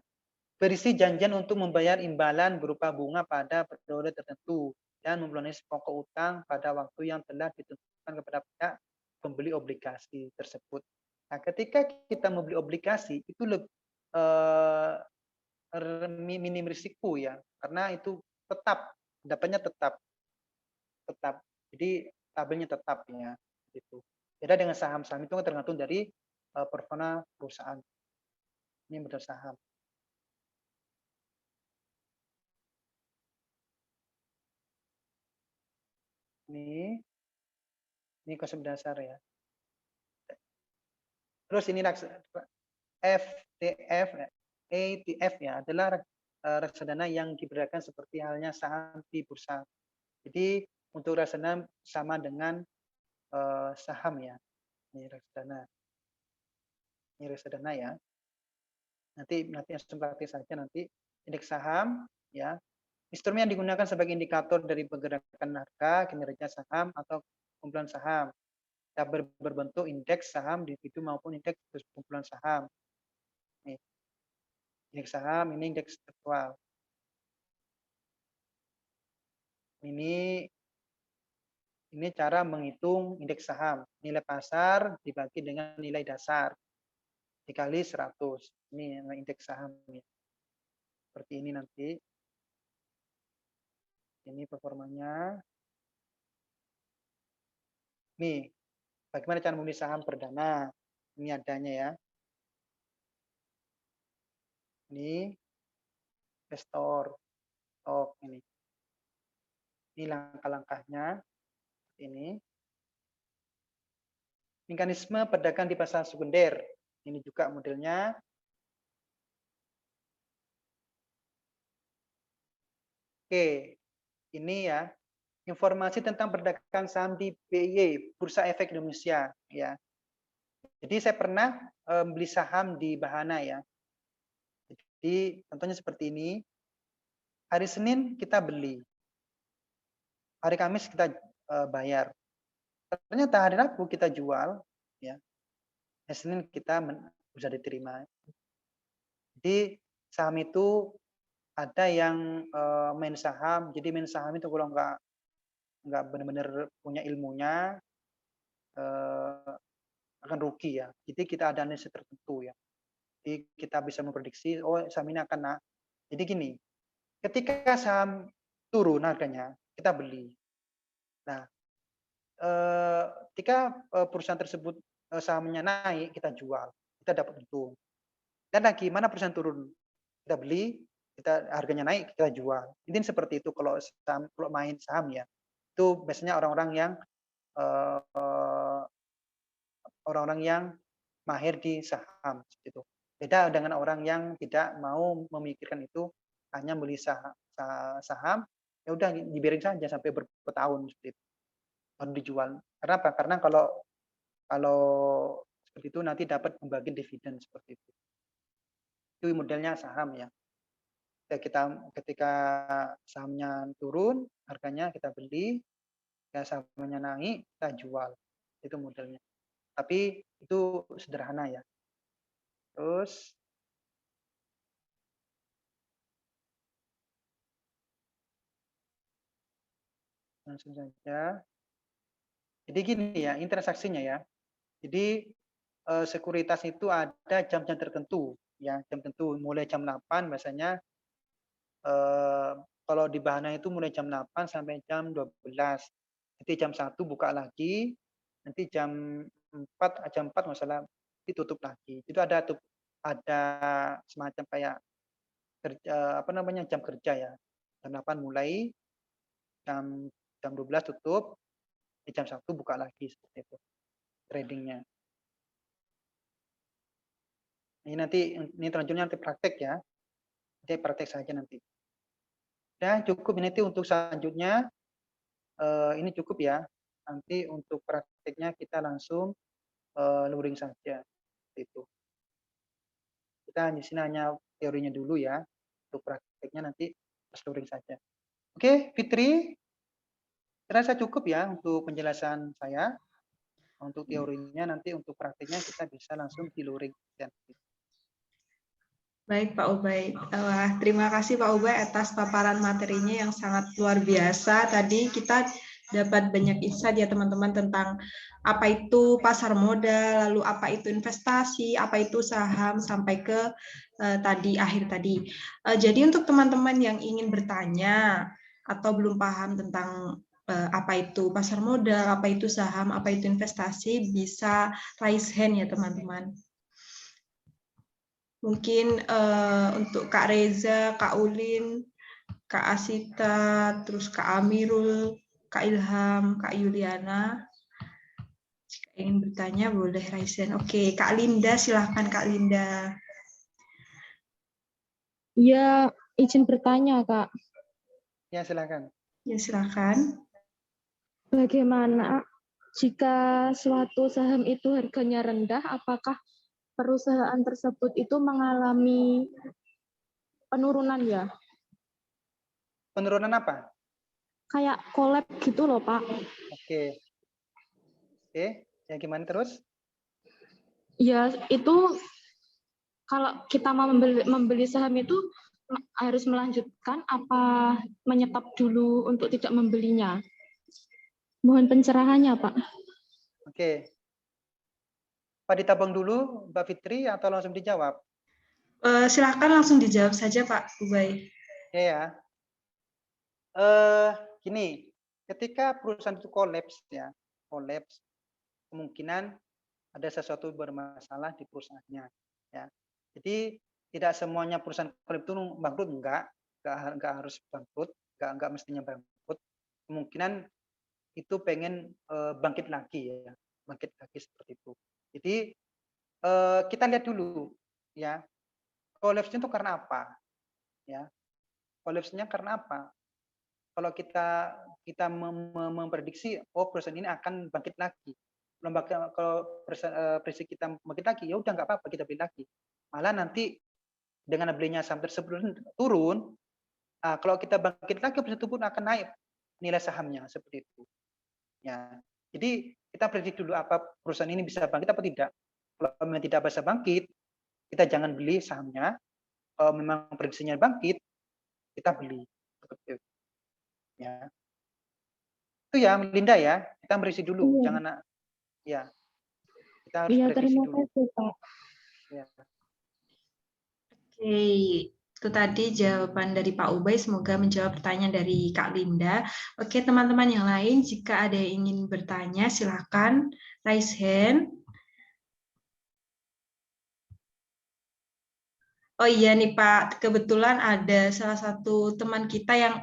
Berisi janjian untuk membayar imbalan berupa bunga pada periode tertentu dan memulai pokok utang pada waktu yang telah ditentukan kepada pihak pembeli obligasi tersebut. Nah, ketika kita membeli obligasi itu minim risiko ya, karena itu tetap dapatnya tetap. Jadi tabelnya tetap ya gitu. Beda dengan saham-saham itu tergantung dari performa perusahaan. Ini modal saham. Ini konsep dasar ya. Terus ini FTF, ETF ya adalah reksadana yang dibedakan seperti halnya saham di bursa. Jadi untuk reksadana sama dengan saham ya. Ini reksadana ya. Nanti langsung praktis saja nanti. Indeks saham, ya. Instrumen yang digunakan sebagai indikator dari pergerakan harga, kinerja saham atau kumpulan saham. Berbentuk indeks saham individu maupun indeks kumpulan saham. Nih, indeks saham ini indeks aktual. Ini cara menghitung indeks saham. Nilai pasar dibagi dengan nilai dasar dikali 100. Ini indeks saham. Seperti ini nanti. Ini performanya. Nih, bagaimana cara memilih saham perdana? Ini adanya ya. Ini investor stok ini. Ini langkah-langkahnya. Ini. Mekanisme perdagangan di pasar sekunder. Ini juga modelnya. Oke, ini ya informasi tentang perdagangan saham di BIY, Bursa Efek Indonesia ya. Jadi saya pernah beli saham di Bahana ya. Jadi contohnya seperti ini. Hari Senin kita beli. Hari Kamis kita bayar. Ternyata hari Rabu kita jual ya. Hari Senin kita bisa diterima. Jadi saham itu ada yang main saham. Jadi main saham itu kalau nggak benar-benar punya ilmunya akan rugi ya. Jadi kita ada analisis tertentu ya. Jadi kita bisa memprediksi, oh saham ini akan naik. Jadi gini, ketika saham turun harganya, kita beli. Nah, ketika perusahaan tersebut sahamnya naik, kita jual, kita dapat untung. Dan lagi mana perusahaan turun, kita beli, kita harganya naik, kita jual. Ini seperti itu kalau saham, kalau main saham ya. Itu biasanya orang-orang yang mahir di saham gitu. Beda dengan orang yang tidak mau memikirkan itu, hanya beli saham, ya udah dibiarin saja sampai bertahun seperti itu. Baru dijual. Karena apa? Karena kalau seperti itu nanti dapat membagi dividen seperti itu. Itu modelnya saham ya. Ketika sahamnya turun, harganya kita beli, ya sahamnya naik, kita jual. Itu modelnya. Tapi itu sederhana ya. Terus langsung saja. Jadi gini ya, ini transaksinya ya. Jadi sekuritas itu ada jam-jam tertentu ya, jam tertentu mulai jam 8 biasanya kalau di Bahana itu mulai jam 8 sampai jam 12. Nanti jam 1 buka lagi, nanti jam 4 masalah ditutup lagi. Itu ada semacam kayak jam kerja ya. Jam 8 mulai, jam 12 tutup, jam 1 buka lagi seperti itu tradingnya. Ini selanjutnya nanti praktek ya. Nanti praktek saja nanti. Dan cukup ini untuk selanjutnya ini cukup ya. Nanti untuk prakteknya kita langsung luring saja. Itu. Kita di sini hanya teorinya dulu ya. Untuk prakteknya nanti luring saja. Oke, Fitri. Saya cukup ya untuk penjelasan saya. Untuk teorinya nanti untuk prakteknya kita bisa langsung di luring. Baik Pak Ubay. Wah, terima kasih Pak Ubay atas paparan materinya yang sangat luar biasa. Tadi kita dapat banyak insight ya teman-teman tentang apa itu pasar modal, lalu apa itu investasi, apa itu saham, sampai ke akhir tadi. Jadi untuk teman-teman yang ingin bertanya atau belum paham tentang apa itu pasar modal, apa itu saham, apa itu investasi, bisa raise hand ya teman-teman. Mungkin untuk Kak Reza, Kak Ulin, Kak Asita, terus Kak Amirul, Kak Ilham, Kak Yuliana. Jika ingin bertanya boleh raise hand. Oke, Kak Linda, silahkan Kak Linda. Ya, izin bertanya Kak. Ya, silakan. Ya, silakan. Bagaimana jika suatu saham itu harganya rendah, apakah perusahaan tersebut itu mengalami penurunan ya? Penurunan apa? Kayak collab gitu loh, Pak. Oke. Oke, ya gimana terus? Ya, itu kalau kita mau membeli saham itu harus melanjutkan apa menyetop dulu untuk tidak membelinya? Mohon pencerahannya, Pak. Oke. Pak ditabung dulu, Mbak Fitri, atau langsung dijawab? Silahkan langsung dijawab saja Pak Ubay. Ya. Gini, ketika perusahaan itu kolaps ya, kemungkinan ada sesuatu bermasalah di perusahaannya. Ya. Jadi tidak semuanya perusahaan kolaps itu bangkrut, enggak harus bangkrut, enggak mestinya bangkrut. Kemungkinan itu pengen bangkit lagi ya, bangkit lagi seperti itu. Jadi kita lihat dulu ya, kolapsnya itu karena apa? Ya, kolapsnya karena apa? Kalau kita memprediksi, oh perusahaan ini akan bangkit lagi. Kalau prediksi kita bangkit lagi, ya udah nggak apa-apa kita beli lagi. Malah nanti dengan belinya saham tersebut turun, kalau kita bangkit lagi perusahaan tersebut akan naik nilai sahamnya seperti itu. Ya, jadi kita prediksi dulu apa perusahaan ini bisa bangkit apa tidak. Kalau memang tidak bisa bangkit, kita jangan beli sahamnya. Kalau memang prediksinya bangkit, kita beli. Seperti itu. Ya. Itu ya, Linda ya. Kita prediksi dulu, Iya. jangan ya. Kita harus Iya, prediksi terima dulu. kasih, Pak. Ya. Oke, itu tadi jawaban dari Pak Ubay. Semoga menjawab pertanyaan dari Kak Linda. Oke, teman-teman yang lain, jika ada yang ingin bertanya, silakan raise hand. Oh iya nih Pak, kebetulan ada salah satu teman kita yang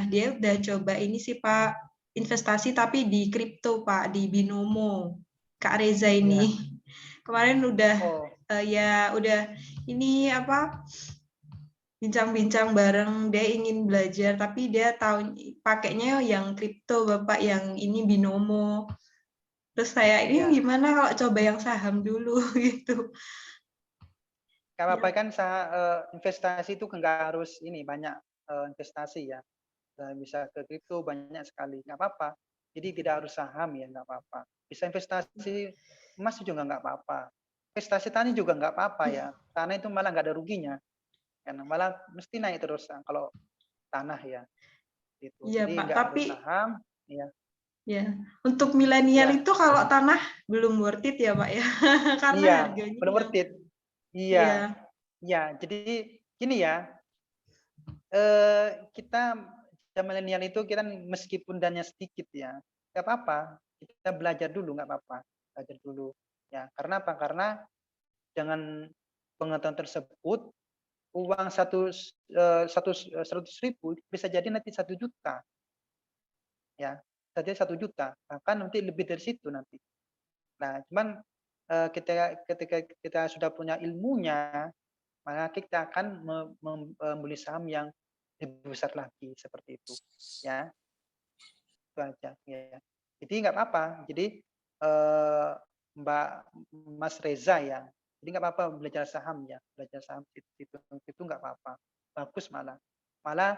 dia udah coba ini sih Pak, investasi tapi di kripto Pak, di Binomo. Kak Reza ini. Ya. Kemarin udah Oh, udah ini apa? Bincang-bincang bareng, dia ingin belajar tapi dia tahu pakainya yang kripto Bapak, yang ini Binomo. Terus saya ini ya. gimana kalau coba yang saham dulu gitu. Nggak apa-apa kan investasi itu nggak harus ini banyak investasi ya. Bisa ke kripto banyak sekali, nggak apa-apa. Jadi tidak harus saham ya, nggak apa-apa. Bisa investasi emas juga nggak apa-apa. Investasi tanah juga nggak apa-apa ya. Tanah itu malah nggak ada ruginya, karena malah mesti naik terus kalau tanah ya. Gitu. Iya Jadi Pak, nggak harus tapi saham, ya. ya, untuk milenial Ya, itu kalau tanah belum worth it ya Pak ya, karena iya, harganya belum yang worth it. Iya, iya, iya. Jadi gini ya, kita milenial itu kita meskipun dananya sedikit ya, nggak apa-apa. Kita belajar dulu nggak apa-apa, belajar dulu. Ya, karena apa? Karena dengan pengetahuan tersebut uang 100.000 bisa jadi nanti 1 juta, ya, saja 1 juta, bahkan nanti lebih dari situ nanti. Nah, cuman ketika kita sudah punya ilmunya, maka kita akan membeli saham yang lebih besar lagi seperti itu, ya. Itu aja, ya. Jadi nggak apa-apa. Jadi Mbak Mas Reza ya. Jadi nggak apa-apa belajar saham ya, belajar saham itu nggak apa-apa. Bagus malah. Malah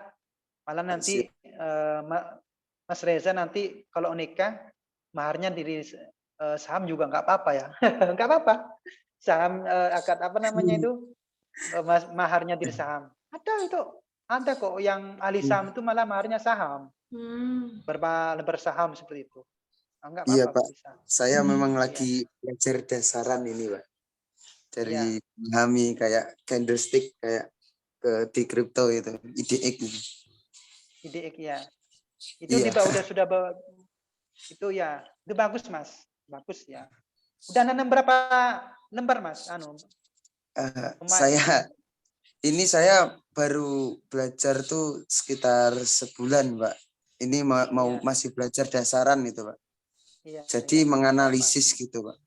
nanti Siap. Mas Reza nanti kalau nikah maharnya dari saham juga nggak apa-apa ya. Nggak apa-apa. Saham akad apa namanya itu maharnya dari saham. Ada kok yang ahli saham itu malah maharnya saham. Bersaham seperti itu. Enggak Iya, apa-apa Pak. bisa. Saya memang Iya. lagi belajar dasaran ini, Pak. Dari Iya. memahami kayak candlestick kayak di kripto itu, IDX gitu. IDX ya. Itu Iya. sudah itu ya. Itu bagus, Mas. Bagus ya. Udah nanam berapa lembar, Mas? Saya baru belajar tuh sekitar sebulan, Pak. Ini mau Iya. masih belajar dasaran itu, Pak. Iya. Jadi Iya. menganalisis gitu, Pak.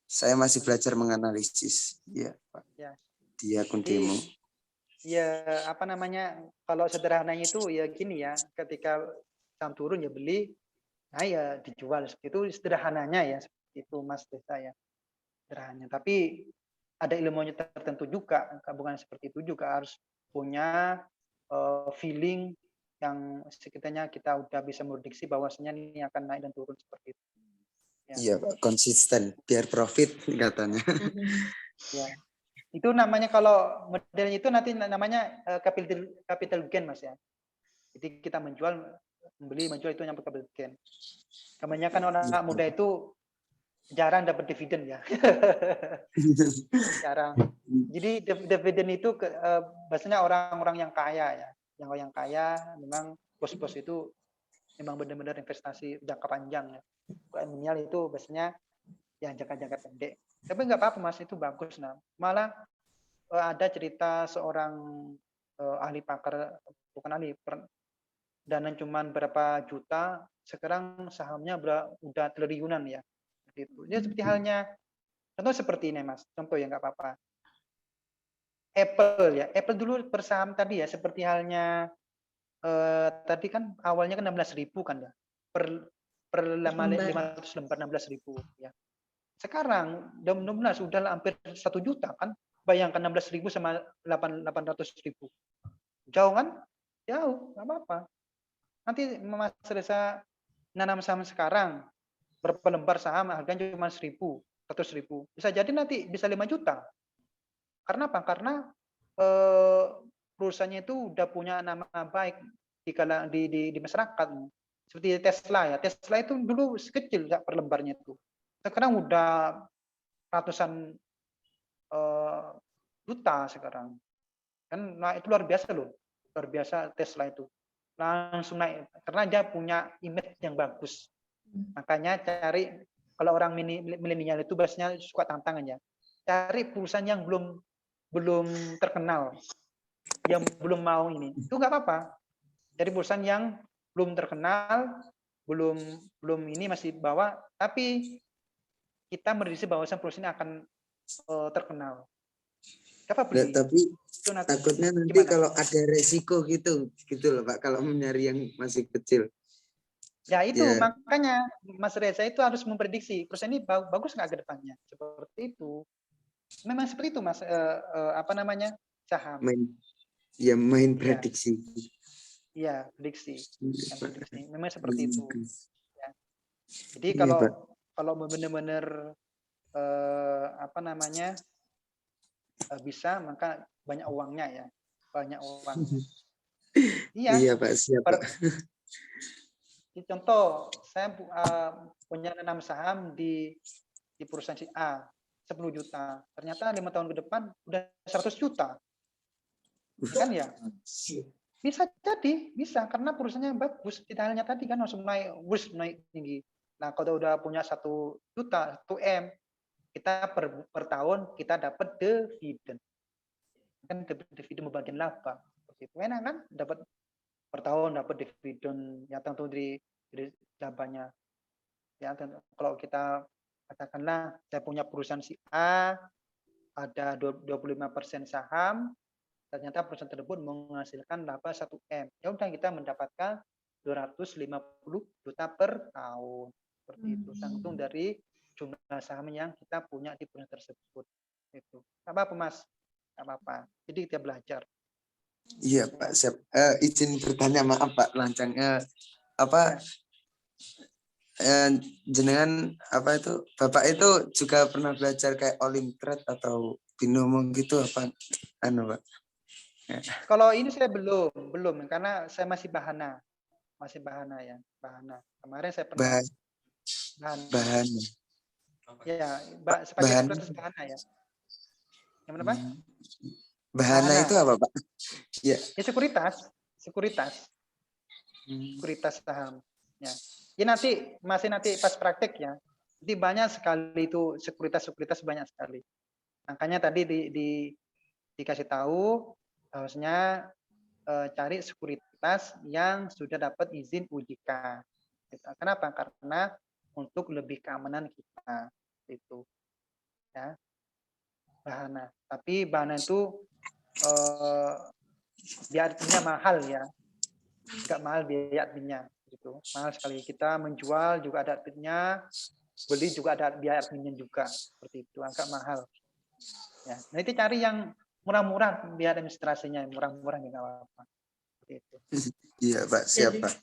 Saya masih belajar menganalisis. Iya, Pak. Ya. Di akun Jadi, demo. ya apa namanya? Kalau sederhananya itu ya gini ya, ketika saham turun ya beli, nah ya dijual. Itu sederhananya ya, seperti itu Mas Desa ya. sederhananya. Tapi ada ilmunya tertentu juga, bukan seperti itu juga harus punya feeling yang sekitarnya kita udah bisa memprediksi bahwasanya ini akan naik dan turun seperti itu. Ya. Iya Pak, konsisten biar profit katanya. Ya. Itu namanya kalau modelnya itu nanti namanya capital gain Mas ya. Jadi kita membeli, menjual itu yang capital gain. Kebanyakan orang muda itu jarang dapat dividen ya. Jarang. Jadi dividen itu biasanya orang-orang yang kaya ya. Yang kaya memang bos-bos itu memang benar-benar investasi jangka panjang ya. Milenial itu biasanya yang jangka pendek. Tapi nggak apa-apa Mas, itu bagus. Nah, malah ada cerita seorang ahli pakar, bukan ahli, dana cuman berapa juta, sekarang sahamnya udah triliunan ya. Itu. Dia seperti halnya, contoh seperti ini Mas, contoh ya nggak apa-apa. Apple ya, Apple dulu bersaham tadi ya, seperti halnya tadi kan awalnya kan 16.000 kan ya, per 500 lembar 16.000 ya. Sekarang udah 16 sudah hampir 1 juta kan, bayangkan 16.000 sama 800.000, jauh kan? Jauh, nggak apa-apa. Nanti Mas Reza nanam saham sekarang, berapa lembar saham harganya cuma 1.000, 100.000, bisa jadi nanti bisa 5 juta. Karena apa? Karena perusahaannya itu udah punya nama baik di masyarakat. Seperti Tesla ya. Tesla itu dulu kecil per lembarnya itu. Sekarang udah ratusan juta sekarang. Kan nah itu luar biasa loh. Luar biasa Tesla itu. Langsung naik karena dia punya image yang bagus. Makanya cari, kalau orang milenial itu biasanya suka tantangan ya. Cari perusahaan yang belum terkenal, yang belum mau ini, itu nggak apa-apa. Jadi perusahaan yang belum terkenal, belum ini masih bawah, tapi kita memprediksi bahwa perusahaan ini akan terkenal. Apa beli? Tapi takutnya nanti gimana? kalau ada resiko gitu loh Pak, kalau mencari yang masih kecil. Ya itu Ya. makanya Mas Reza itu harus memprediksi perusahaan ini bagus nggak ke depannya, seperti itu. Memang seperti itu Mas, apa namanya, saham. Main prediksi. Iya, prediksi. Memang seperti itu. Ya. Jadi Iya, kalau benar-benar apa namanya bisa, maka banyak uangnya ya, banyak uangnya. Iya. Iya Pak, siap Pak. Contoh, saya punya 6 saham di perusahaan si A, 10 juta. Ternyata 5 tahun ke depan udah 100 juta. Kan ya? Bisa jadi, bisa karena perusahaannya bagus. Tidak hanya tadi kan langsung naik tinggi. Nah, kalau udah punya 1 juta, 1 M, kita per tahun kita dapat dividen. Kan dividen pembagian laba. Seperti itu enak kan? Dapat per tahun dapat dividen yang tentu dari labanya. Ya, kalau kita katakanlah saya punya perusahaan si A, ada 25% saham, ternyata perusahaan tersebut menghasilkan laba 1 M. Ya udah kita mendapatkan 250 juta per tahun. Seperti itu. Tergantung dari jumlah saham yang kita punya di perusahaan tersebut. Itu. Enggak apa-apa, Mas. Enggak apa-apa. Jadi kita belajar. Iya Pak, siap. Izin bertanya, maaf Pak, lancangnya apa? Jenengan apa itu? Bapak itu juga pernah belajar kayak Olimtrade atau binomo gitu apa? Pak? Ya. Kalau ini saya belum karena saya masih bahana ya, bahana. Kemarin saya pernah bahan. Ya, sebagai bahana ya. Yang mana Pak? Bahana itu apa Pak? Ya. Sekuritas saham. Ya. Ya nanti pas praktek ya. Jadi banyak sekali itu sekuritas banyak sekali. Makanya tadi dikasih tahu harusnya cari sekuritas yang sudah dapat izin OJK. Kenapa? Karena untuk lebih keamanan kita itu. Ya. Bahana. Tapi bahana itu biaya adminnya mahal ya. Agak mahal biaya adminnya gitu. Mahal sekali. Kita menjual juga ada adminnya. beli juga ada biaya adminnya juga, seperti itu, agak mahal. Ya, nah itu cari yang murah-murah, biaya administrasinya murah-murah nggak apa-apa. Seperti itu. Iya, Pak. Siap, Jadi, Pak.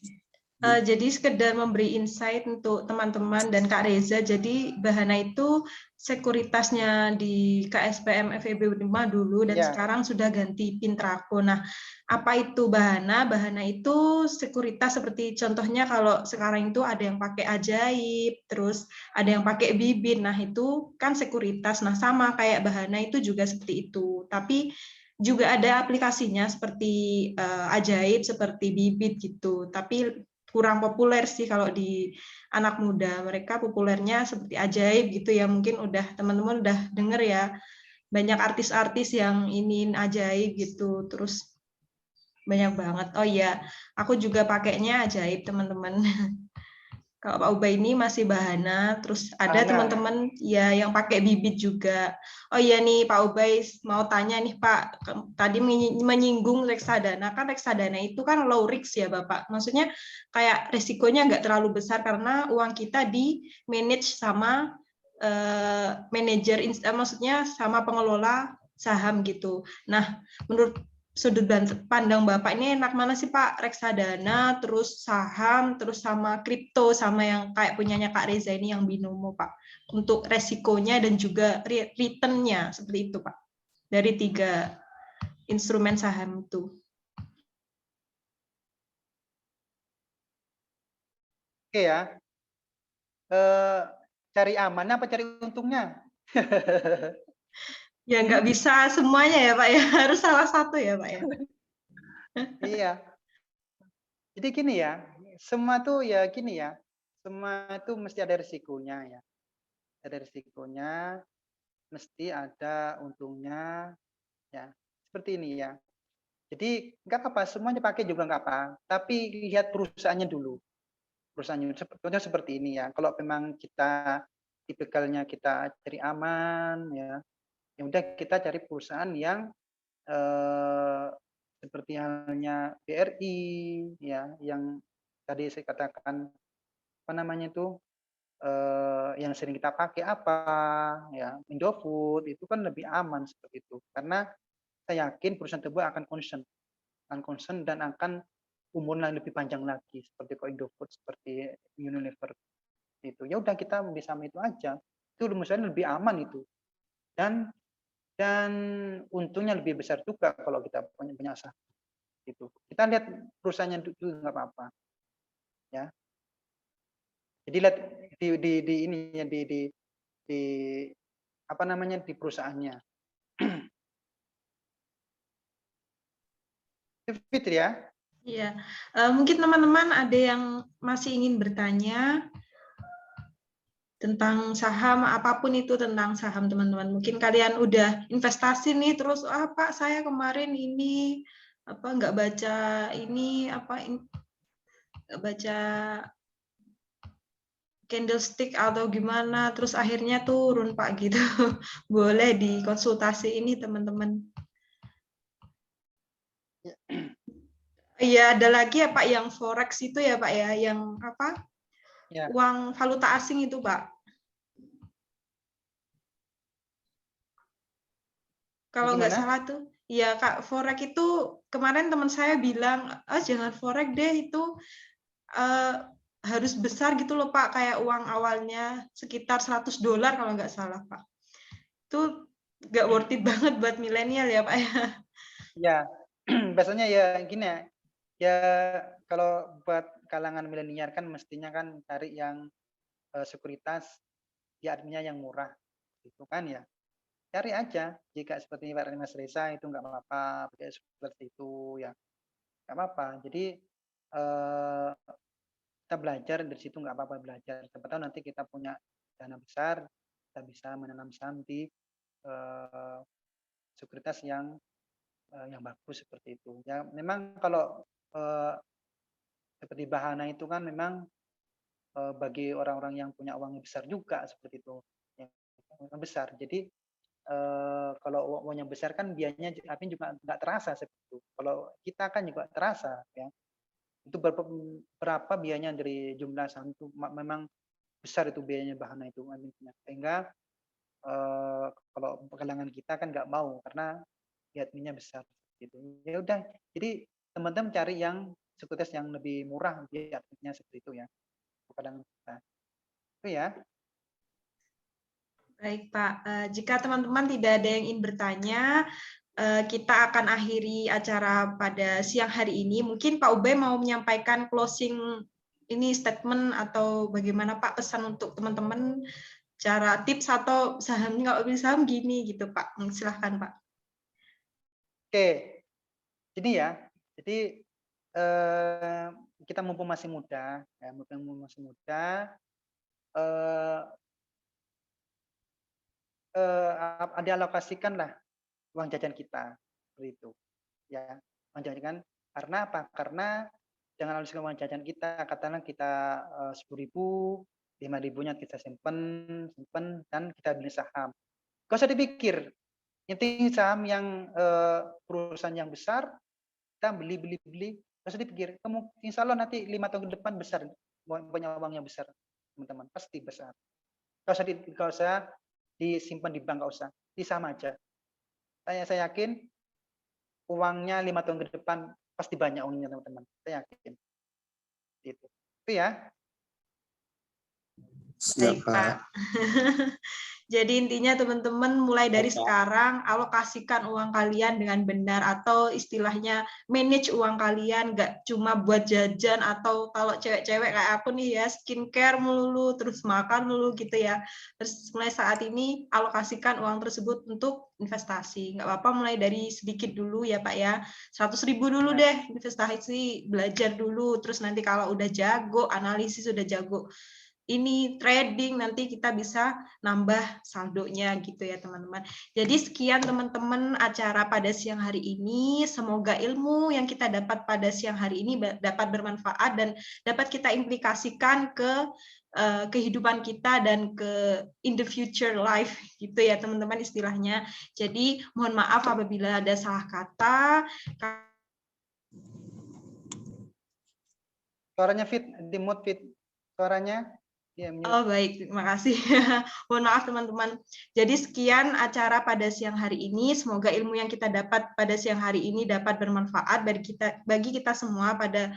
jadi sekedar memberi insight untuk teman-teman dan Kak Reza. Jadi Bahana itu sekuritasnya di KSPM FEB 5 dulu dan Ya. sekarang sudah ganti Pintrako. Nah, apa itu Bahana? Bahana itu sekuritas seperti contohnya kalau sekarang itu ada yang pakai Ajaib, terus ada yang pakai Bibit. Nah, itu kan sekuritas. Nah, sama kayak Bahana itu juga seperti itu. Tapi juga ada aplikasinya seperti Ajaib, seperti Bibit gitu. Tapi kurang populer sih kalau di anak muda. Mereka populernya seperti Ajaib gitu ya. Mungkin udah teman-teman udah denger ya. Banyak artis-artis yang iniin Ajaib gitu. Terus banyak banget. Oh iya, aku juga pakainya Ajaib teman-teman. Kalau Pak Ubay ini masih Bahana, terus ada teman-teman ya yang pakai Bibit juga. Oh iya nih Pak Ubay mau tanya nih Pak, tadi menyinggung reksadana, kan reksadana itu kan low risk ya Bapak. Maksudnya kayak resikonya nggak terlalu besar karena uang kita di manage sama manajer, maksudnya sama pengelola saham gitu. Nah, menurut sudut pandang Bapak ini enak mana sih Pak? Reksadana, terus saham, terus sama kripto, sama yang kayak punyanya Kak Reza ini yang binomo Pak. Untuk resikonya dan juga return-nya, seperti itu Pak. Dari 3 instrumen saham itu. Oke ya. Cari amannya apa cari untungnya? Ya nggak bisa semuanya ya Pak ya, harus salah satu ya Pak ya. Iya. Jadi gini ya, semua tuh ya gini ya, semua itu mesti ada risikonya ya. Ada risikonya, mesti ada untungnya, ya. Seperti ini ya. Jadi nggak apa-apa, semuanya pakai juga nggak apa. Tapi lihat perusahaannya dulu. Perusahaannya contohnya seperti ini ya. Kalau memang kita tipikalnya kita cari aman ya, ya udah kita cari perusahaan yang seperti halnya BRI ya, yang tadi saya katakan apa namanya itu yang sering kita pakai apa ya, Indofood itu kan lebih aman seperti itu karena saya yakin perusahaan tersebut akan concern dan akan umurnya lebih panjang lagi seperti kok Indofood, seperti Unilever itu. Ya udah kita bisa sama itu aja. Itu misalnya lebih aman itu. Dan untungnya lebih besar juga kalau kita punya saham itu. Kita lihat perusahaannya dulu nggak apa-apa. Ya. Jadi lihat di ini ya di apa namanya di perusahaannya. Fitri ya. Iya, mungkin teman-teman ada yang masih ingin bertanya tentang saham, apapun itu tentang saham teman-teman. Mungkin kalian udah investasi nih, terus Pak saya kemarin ini apa nggak baca ini apa nggak baca candlestick atau gimana, terus akhirnya turun Pak gitu. Boleh dikonsultasi ini teman-teman. Iya, ada lagi ya Pak yang forex itu ya Pak ya, yang apa? Ya. Uang valuta asing itu Pak. Kalau nggak salah tuh, ya Kak, forex itu kemarin teman saya bilang, jangan forex deh itu harus besar gitu loh Pak, kayak uang awalnya sekitar $100 kalau nggak salah Pak. Itu nggak worth it banget buat milenial ya Pak ya. Ya, biasanya ya gini ya. Ya kalau buat kalangan milenial kan mestinya kan cari yang sekuritas di adminnya yang murah, gitu kan ya. Cari aja jika seperti Pak Mas Reza itu nggak apa-apa, pakai seperti itu ya nggak apa-apa. Jadi kita belajar dari situ nggak apa-apa belajar. Siapa tahu nanti kita punya dana besar, kita bisa menanam saham di sekuritas yang bagus seperti itu. Ya memang kalau seperti Bahana itu kan memang bagi orang-orang yang punya uang yang besar juga seperti itu, yang besar. Jadi kalau uangnya besar kan biayanya artinya juga nggak terasa seperti itu. Kalau kita kan juga terasa ya. Itu berapa biayanya dari jumlah saham itu memang besar itu biayanya Bahana itu adminnya. Sehingga kalau kalangan kita kan nggak mau karena adminnya besar gitu. Ya udah, jadi teman-teman cari yang psikotes yang lebih murah adminnya seperti itu ya. Kalangan kita. Itu ya. Baik Pak, jika teman-teman tidak ada yang ingin bertanya, kita akan akhiri acara pada siang hari ini. Mungkin Pak Ubay mau menyampaikan closing ini statement atau bagaimana Pak pesan untuk teman-teman, cara tips atau sahamnya kalau beli saham gini gitu Pak. Silahkan Pak. Oke, jadi ya, jadi kita mumpung masih muda, ya, dialokasikanlah uang jajan kita seperti itu, ya, uang jajan. Karena apa? Karena dengan alokasikan uang jajan kita, katakanlah kita 10.000, 5.000-nya kita simpen, dan kita beli saham. Gak usah dipikir, intinya saham yang perusahaan yang besar, kita beli, gak usah dipikir. Kamu insya Allah nanti 5 tahun ke depan besar, punya uangnya besar, teman-teman, pasti besar. Gak usah disimpan di bank, gak usah, di saham aja. Saya yakin uangnya 5 tahun ke depan pasti banyak uangnya teman-teman. Saya yakin. Gitu. Itu ya. Siap, Pak. Jadi intinya teman-teman mulai dari sekarang alokasikan uang kalian dengan benar, atau istilahnya manage uang kalian, nggak cuma buat jajan atau kalau cewek-cewek kayak aku nih ya skincare melulu terus makan melulu gitu ya. Terus mulai saat ini alokasikan uang tersebut untuk investasi. Nggak apa-apa mulai dari sedikit dulu ya Pak ya. 100.000 dulu deh investasi, belajar dulu, terus nanti kalau udah jago analisis, udah jago ini trading, nanti kita bisa nambah saldonya gitu ya teman-teman. Jadi sekian teman-teman acara pada siang hari ini. Semoga ilmu yang kita dapat pada siang hari ini dapat bermanfaat dan dapat kita implikasikan ke kehidupan kita dan ke in the future life gitu ya teman-teman istilahnya. Jadi mohon maaf apabila ada salah kata. Suaranya Fit, di mute Fit. Suaranya. Ya, oh baik, terima kasih. Mohon maaf teman-teman. Jadi sekian acara pada siang hari ini. Semoga ilmu yang kita dapat pada siang hari ini dapat bermanfaat bagi kita semua pada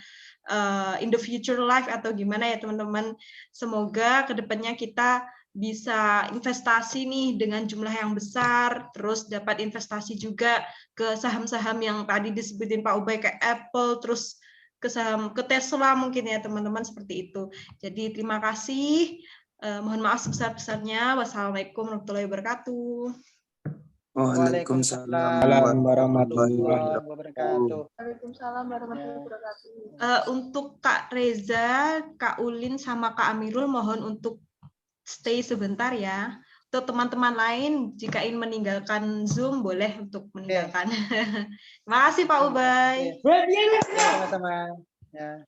in the future life atau gimana ya teman-teman. Semoga kedepannya kita bisa investasi nih dengan jumlah yang besar, terus dapat investasi juga ke saham-saham yang tadi disebutin Pak Ubay kayak Apple, terus ke Tesla mungkin ya teman-teman, seperti itu. Jadi terima kasih. Mohon maaf sebesar-besarnya. Wassalamualaikum warahmatullahi wabarakatuh. Waalaikumsalam warahmatullahi wabarakatuh. Waalaikumsalam warahmatullahi wabarakatuh. Untuk Kak Reza, Kak Ulin, sama Kak Amirul mohon untuk stay sebentar ya. Untuk teman-teman lain, jika ingin meninggalkan Zoom, boleh untuk meninggalkan. Terima kasih Pak Ubay. Sama-sama. Ya.